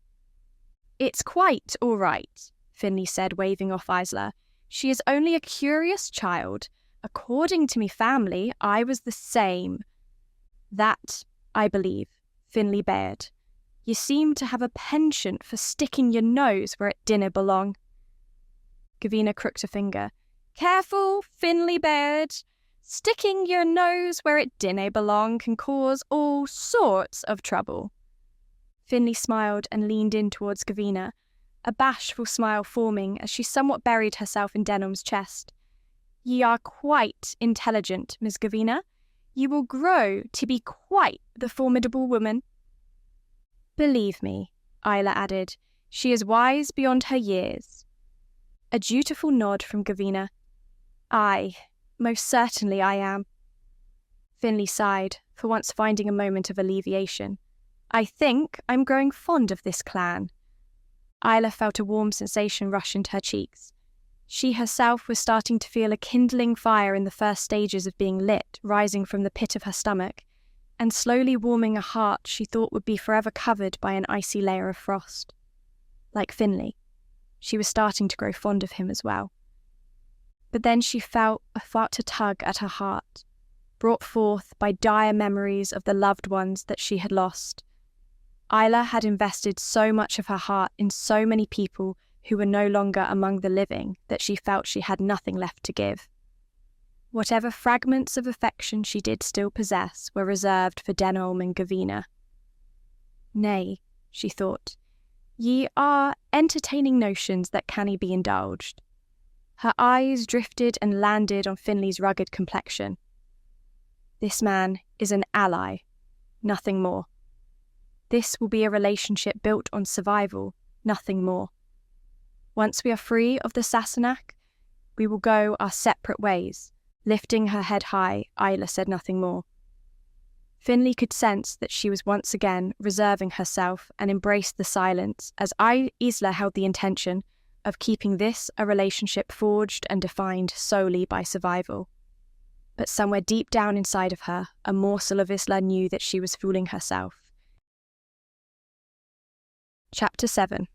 "It's quite all right," Finlay said, waving off Isla. "She is only a curious child. According to me family, I was the same." "That, I believe, Finlay Baird. You seem to have a penchant for sticking your nose where it dinna belong." Gavina crooked a finger. "Careful, Finlay Baird. Sticking your nose where it dinna belong can cause all sorts of trouble." Finlay smiled and leaned in towards Gavina, a bashful smile forming as she somewhat buried herself in Denham's chest. "Ye are quite intelligent, Miss Gavina. You will grow to be quite the formidable woman." "Believe me, Isla added. She is wise beyond her years. A dutiful nod from Gavina. Aye, most certainly I am. Finlay sighed, for once finding a moment of alleviation. I think I'm growing fond of this clan. Isla felt a warm sensation rush into her cheeks. She herself was starting to feel a kindling fire in the first stages of being lit, rising from the pit of her stomach, and slowly warming a heart she thought would be forever covered by an icy layer of frost. Like Finlay, she was starting to grow fond of him as well. But then she felt a tug at her heart, brought forth by dire memories of the loved ones that she had lost. Isla had invested so much of her heart in so many people who were no longer among the living that she felt she had nothing left to give. Whatever fragments of affection she did still possess were reserved for Denholm and Gavina. Nay, she thought, ye are entertaining notions that canny be indulged. Her eyes drifted and landed on Finlay's rugged complexion. This man is an ally, nothing more. This will be a relationship built on survival, nothing more. Once we are free of the Sassenach, we will go our separate ways. Lifting her head high, Isla said nothing more. Finlay could sense that she was once again reserving herself and embraced the silence as Isla held the intention of keeping this a relationship forged and defined solely by survival. But somewhere deep down inside of her, a morsel of Isla knew that she was fooling herself. Chapter 7.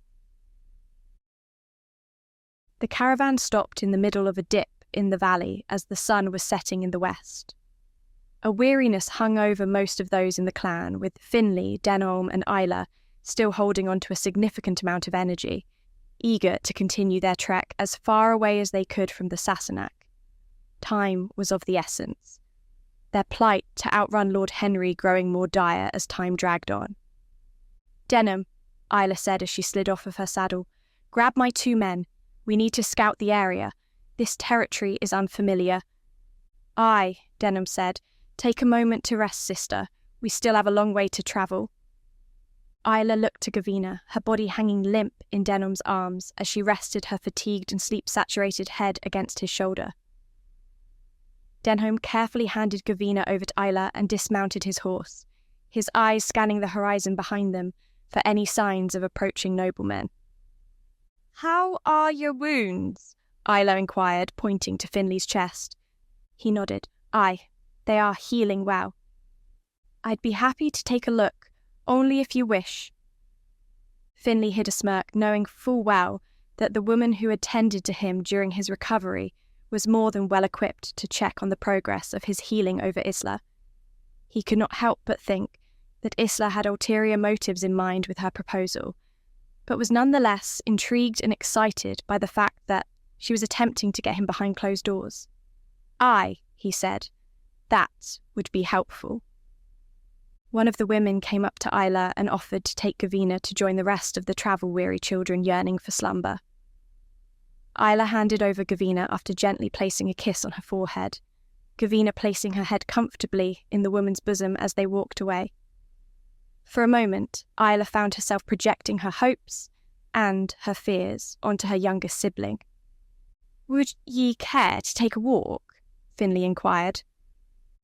The caravan stopped in the middle of a dip in the valley as the sun was setting in the west. A weariness hung over most of those in the clan, with Finlay, Denholm and Isla still holding on to a significant amount of energy, eager to continue their trek as far away as they could from the Sassenach. Time was of the essence, their plight to outrun Lord Henry growing more dire as time dragged on. Denholm, Isla said as she slid off of her saddle, grab my 2 men. We need to scout the area. This territory is unfamiliar. Aye, Denholm said. Take a moment to rest, sister. We still have a long way to travel. Isla looked to Gavina, her body hanging limp in Denholm's arms as she rested her fatigued and sleep-saturated head against his shoulder. Denholm carefully handed Gavina over to Isla and dismounted his horse, his eyes scanning the horizon behind them for any signs of approaching noblemen. How are your wounds? Isla inquired, pointing to Finlay's chest. He nodded. Aye, they are healing well. I'd be happy to take a look, only if you wish. Finlay hid a smirk, knowing full well that the woman who had tended to him during his recovery was more than well equipped to check on the progress of his healing over Isla. He could not help but think that Isla had ulterior motives in mind with her proposal, but was nonetheless intrigued and excited by the fact that she was attempting to get him behind closed doors. Aye, he said, that would be helpful. One of the women came up to Isla and offered to take Gavina to join the rest of the travel-weary children yearning for slumber. Isla handed over Gavina after gently placing a kiss on her forehead, Gavina placing her head comfortably in the woman's bosom as they walked away. For a moment, Isla found herself projecting her hopes and her fears onto her youngest sibling. Would ye care to take a walk? Finlay inquired.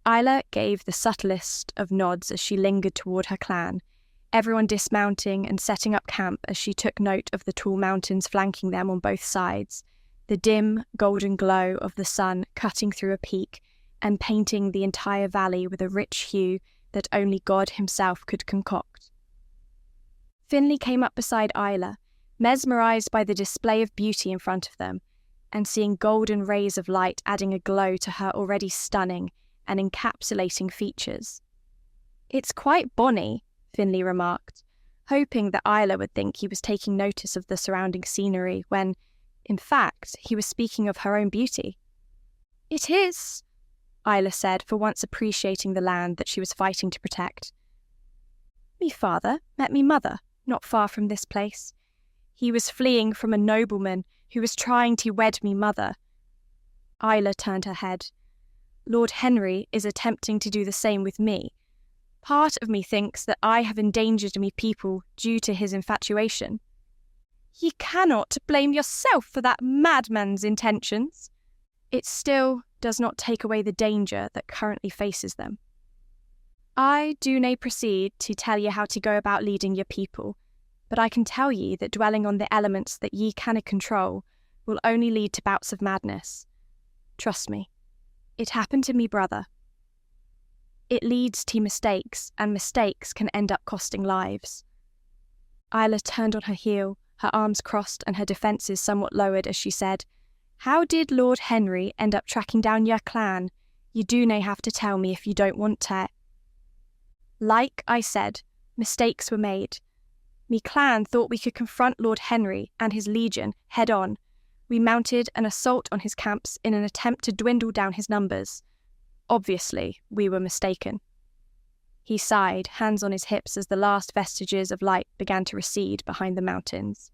Isla gave the subtlest of nods as she lingered toward her clan, everyone dismounting and setting up camp as she took note of the tall mountains flanking them on both sides, the dim, golden glow of the sun cutting through a peak and painting the entire valley with a rich hue that only God himself could concoct. Finlay came up beside Isla, mesmerized by the display of beauty in front of them, and seeing golden rays of light adding a glow to her already stunning and encapsulating features. It's quite bonny, Finlay remarked, hoping that Isla would think he was taking notice of the surrounding scenery when, in fact, he was speaking of her own beauty. It is, Isla said, for once appreciating the land that she was fighting to protect. Me father met me mother not far from this place. He was fleeing from a nobleman who was trying to wed me mother. Isla turned her head. Lord Henry is attempting to do the same with me. Part of me thinks that I have endangered me people due to his infatuation. Ye cannot blame yourself for that madman's intentions. It still does not take away the danger that currently faces them. I do nae proceed to tell ye how to go about leading your people, but I can tell ye that dwelling on the elements that ye canna control will only lead to bouts of madness. Trust me, it happened to me brother. It leads to mistakes, and mistakes can end up costing lives. Isla turned on her heel, her arms crossed and her defences somewhat lowered as she said, "How did Lord Henry end up tracking down your clan? You do nae have to tell me if you don't want to." Like I said, mistakes were made. Me clan thought we could confront Lord Henry and his legion head on. We mounted an assault on his camps in an attempt to dwindle down his numbers. Obviously, we were mistaken. He sighed, hands on his hips as the last vestiges of light began to recede behind the mountains.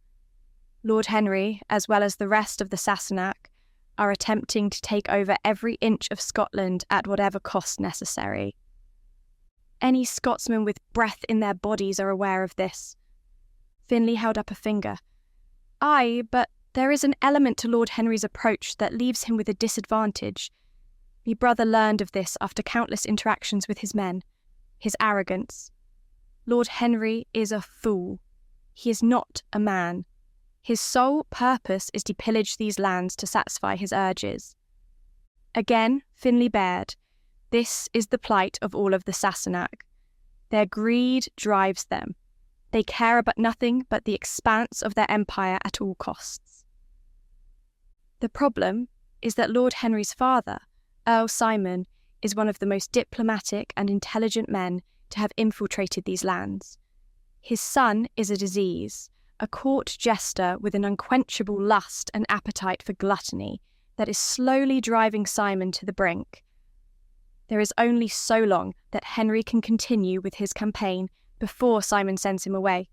Lord Henry, as well as the rest of the Sassenach, are attempting to take over every inch of Scotland at whatever cost necessary. Any Scotsmen with breath in their bodies are aware of this. Finlay held up a finger. Aye, but there is an element to Lord Henry's approach that leaves him with a disadvantage. Me brother learned of this after countless interactions with his men. His arrogance. Lord Henry is a fool. He is not a man. His sole purpose is to pillage these lands to satisfy his urges. Again, Finlay bared. This is the plight of all of the Sassenach. Their greed drives them. They care about nothing but the expanse of their empire at all costs. The problem is that Lord Henry's father, Earl Simon, is one of the most diplomatic and intelligent men to have infiltrated these lands. His son is a disease, a court jester with an unquenchable lust and appetite for gluttony that is slowly driving Simon to the brink. There is only so long that Henry can continue with his campaign before Simon sends him away.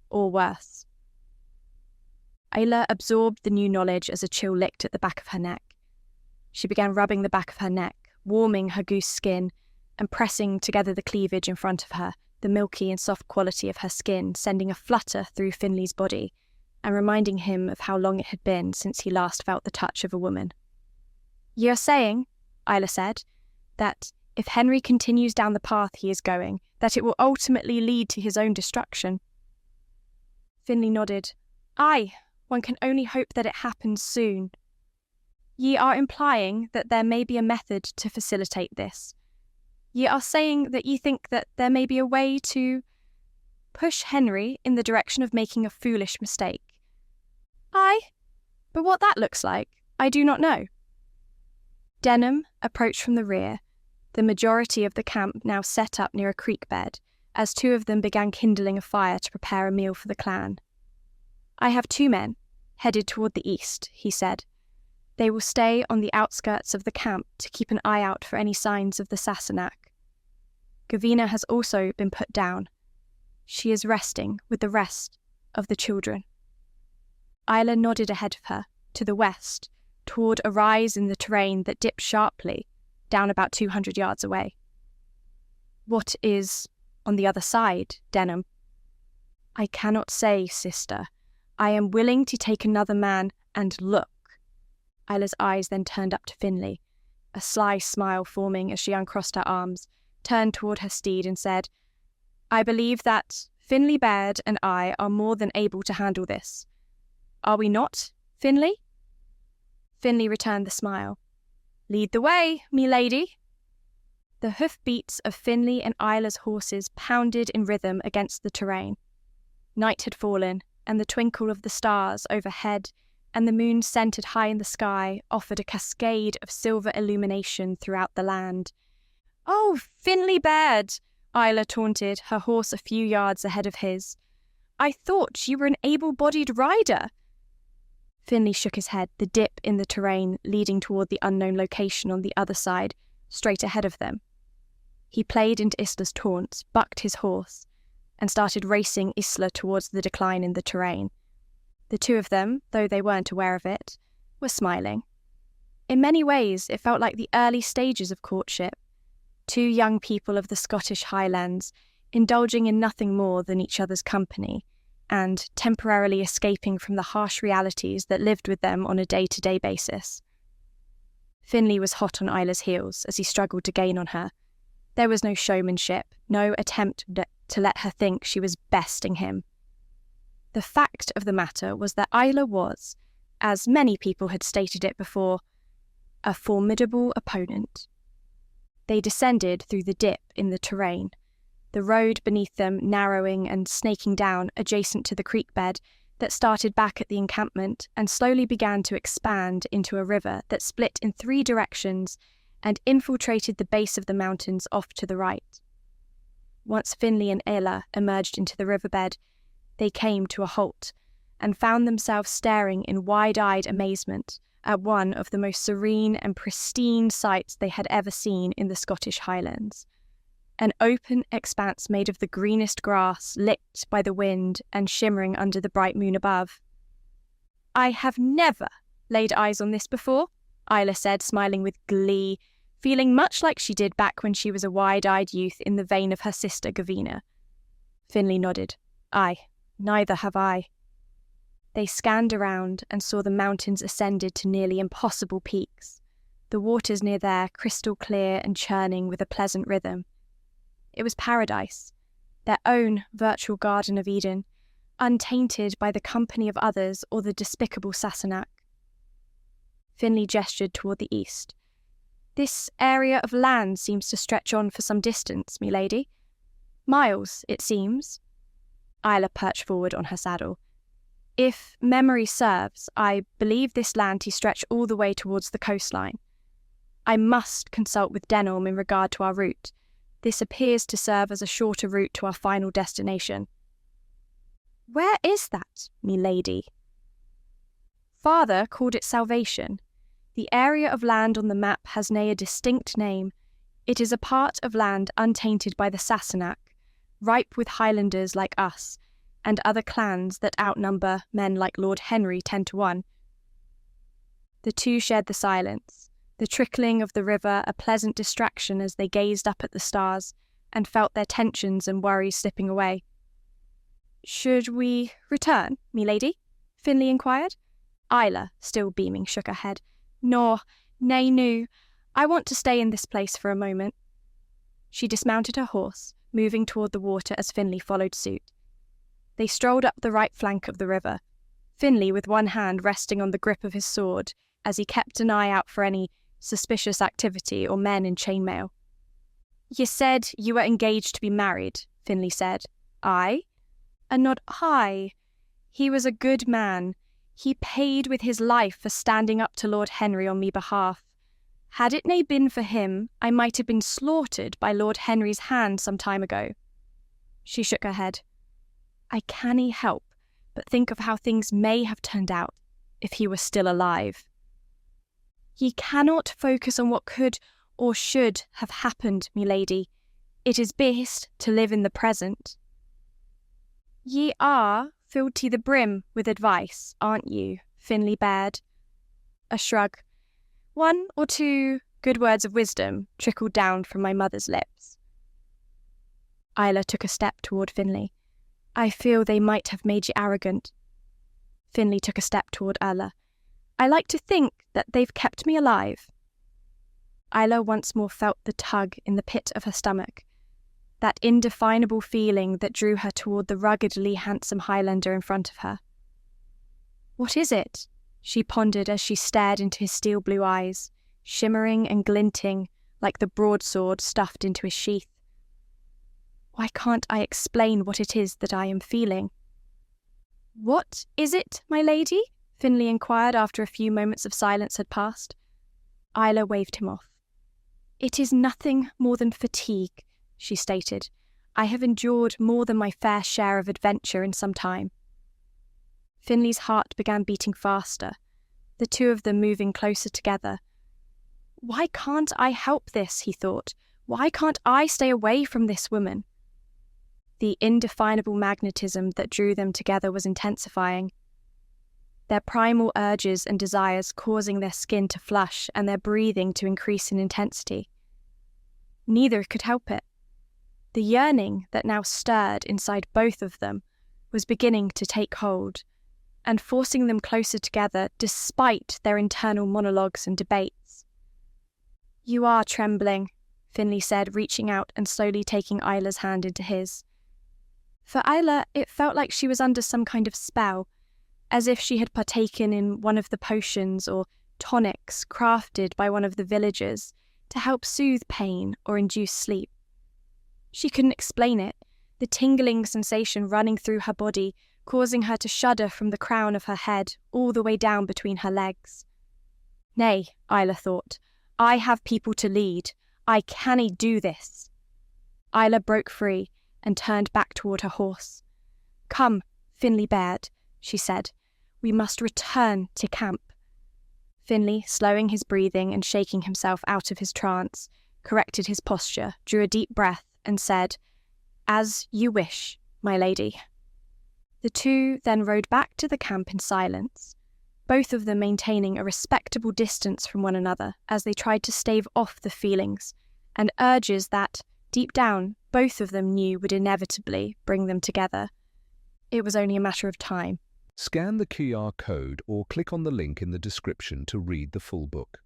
Or worse. Isla absorbed the new knowledge as a chill licked at the back of her neck. She began rubbing the back of her neck, warming her goose skin, and pressing together the cleavage in front of her, the milky and soft quality of her skin sending a flutter through Finlay's body, and reminding him of how long it had been since he last felt the touch of a woman. "You're saying," Isla said, "that if Henry continues down the path he is going, that it will ultimately lead to his own destruction?" Finlay nodded. "Aye, one can only hope that it happens soon. Ye are implying that there may be a method to facilitate this. Ye are saying that ye think that there may be a way to push Henry in the direction of making a foolish mistake. Aye, but what that looks like, I do not know." Denham approached from the rear, the majority of the camp now set up near a creek bed, as two of them began kindling a fire to prepare a meal for the clan. "I have 2 men, headed toward the east," he said. "They will stay on the outskirts of the camp to keep an eye out for any signs of the Sassenach. Gavina has also been put down. She is resting with the rest of the children." Isla nodded ahead of her, to the west, toward a rise in the terrain that dipped sharply, down about 200 yards away. "What is on the other side, Denham?" "I cannot say, sister. I am willing to take another man and look." Isla's eyes then turned up to Finlay, a sly smile forming as she uncrossed her arms, turned toward her steed and said, "I believe that Finlay Baird and I are more than able to handle this. Are we not, Finlay?" Finlay returned the smile. "Lead the way, me lady." The hoofbeats of Finlay and Isla's horses pounded in rhythm against the terrain. Night had fallen, and the twinkle of the stars overhead and the moon centred high in the sky offered a cascade of silver illumination throughout the land. "Oh, Finlay Baird!" Isla taunted, her horse a few yards ahead of his. "I thought you were an able-bodied rider." Finlay shook his head, the dip in the terrain leading toward the unknown location on the other side, straight ahead of them. He played into Isla's taunts, bucked his horse, and started racing Isla towards the decline in the terrain. The two of them, though they weren't aware of it, were smiling. In many ways, it felt like the early stages of courtship. two young people of the Scottish Highlands, indulging in nothing more than each other's company, and temporarily escaping from the harsh realities that lived with them on a day-to-day basis. Finlay was hot on Isla's heels as he struggled to gain on her. There was no showmanship, no attempt to let her think she was besting him. The fact of the matter was that Isla was, as many people had stated it before, a formidable opponent. They descended through the dip in the terrain, the road beneath them narrowing and snaking down adjacent to the creek bed that started back at the encampment and slowly began to expand into a river that split in 3 directions and infiltrated the base of the mountains off to the right. Once Finlay and Isla emerged into the riverbed, they came to a halt and found themselves staring in wide-eyed amazement at one of the most serene and pristine sights they had ever seen in the Scottish Highlands. An open expanse made of the greenest grass, lit by the wind and shimmering under the bright moon above. "I have never laid eyes on this before," Isla said, smiling with glee, feeling much like she did back when she was a wide-eyed youth in the vein of her sister Gavina. Finlay nodded. "Aye, neither have I." They scanned around and saw the mountains ascended to nearly impossible peaks, the waters near there crystal clear and churning with a pleasant rhythm. It was paradise, their own virtual Garden of Eden, untainted by the company of others or the despicable Sassenach. Finlay gestured toward the east. "This area of land seems to stretch on for some distance, milady. Miles, it seems." Isla perched forward on her saddle. "If memory serves, I believe this land to stretch all the way towards the coastline. I must consult with Denholm in regard to our route. This appears to serve as a shorter route to our final destination." "Where is that, milady?" "Father called it Salvation. The area of land on the map has nay a distinct name. It is a part of land untainted by the Sassenach, ripe with Highlanders like us, and other clans that outnumber men like Lord Henry 10 to 1. The two shared the silence, the trickling of the river a pleasant distraction as they gazed up at the stars and felt their tensions and worries slipping away. "Should we return, milady?" Finlay inquired. Isla, still beaming, shook her head. Nay, no. I want to stay in this place for a moment." She dismounted her horse, moving toward the water as Finlay followed suit. They strolled up the right flank of the river, Finlay with one hand resting on the grip of his sword as he kept an eye out for any suspicious activity or men in chainmail. "Ye said you were engaged to be married," Finlay said. "Aye?" A nod. "Aye. He was a good man. He paid with his life for standing up to Lord Henry on me behalf. Had it nae been for him, I might have been slaughtered by Lord Henry's hand some time ago." She shook her head. "I cannae help but think of how things may have turned out if he were still alive." "Ye cannot focus on what could or should have happened, milady. It is best to live in the present." "Ye are filled to the brim with advice, aren't you?" Finlay bared. A shrug. "1 or 2 good words of wisdom trickled down from my mother's lips." Isla took a step toward Finlay. "I feel they might have made you arrogant." Finlay took a step toward Isla. "I like to think that they've kept me alive." Isla once more felt the tug in the pit of her stomach, that indefinable feeling that drew her toward the ruggedly handsome Highlander in front of her. "What is it?" she pondered as she stared into his steel blue eyes, shimmering and glinting like the broadsword stuffed into his sheath. "Why can't I explain what it is that I am feeling?" "What is it, my lady?" Finlay inquired after a few moments of silence had passed. Isla waved him off. "It is nothing more than fatigue," she stated. "I have endured more than my fair share of adventure in some time." Finlay's heart began beating faster, the two of them moving closer together. "Why can't I help this?" he thought. "Why can't I stay away from this woman?" The indefinable magnetism that drew them together was intensifying, their primal urges and desires causing their skin to flush and their breathing to increase in intensity. neither could help it. The yearning that now stirred inside both of them was beginning to take hold, and forcing them closer together despite their internal monologues and debates. "You are trembling," Finlay said, reaching out and slowly taking Isla's hand into his. For Isla, it felt like she was under some kind of spell, as if she had partaken in one of the potions or tonics crafted by one of the villagers to help soothe pain or induce sleep. She couldn't explain it, the tingling sensation running through her body, causing her to shudder from the crown of her head all the way down between her legs. Nay, Isla thought, I have people to lead. I cannae do this. Isla broke free and turned back toward her horse. "Come, Finlay Baird," she said. "We must return to camp." Finlay, slowing his breathing and shaking himself out of his trance, corrected his posture, drew a deep breath, and said, "As you wish, my lady." The two then rode back to the camp in silence, both of them maintaining a respectable distance from one another as they tried to stave off the feelings and urges that, deep down, both of them knew would inevitably bring them together. It was only a matter of time. Scan the QR code or click on the link in the description to read the full book.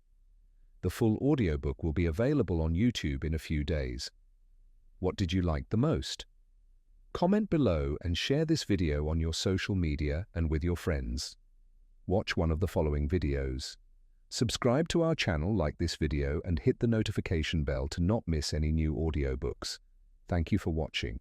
The full audiobook will be available on YouTube in a few days. What did you like the most? Comment below and share this video on your social media and with your friends. Watch one of the following videos. Subscribe to our channel, like this video, and hit the notification bell to not miss any new audiobooks. Thank you for watching.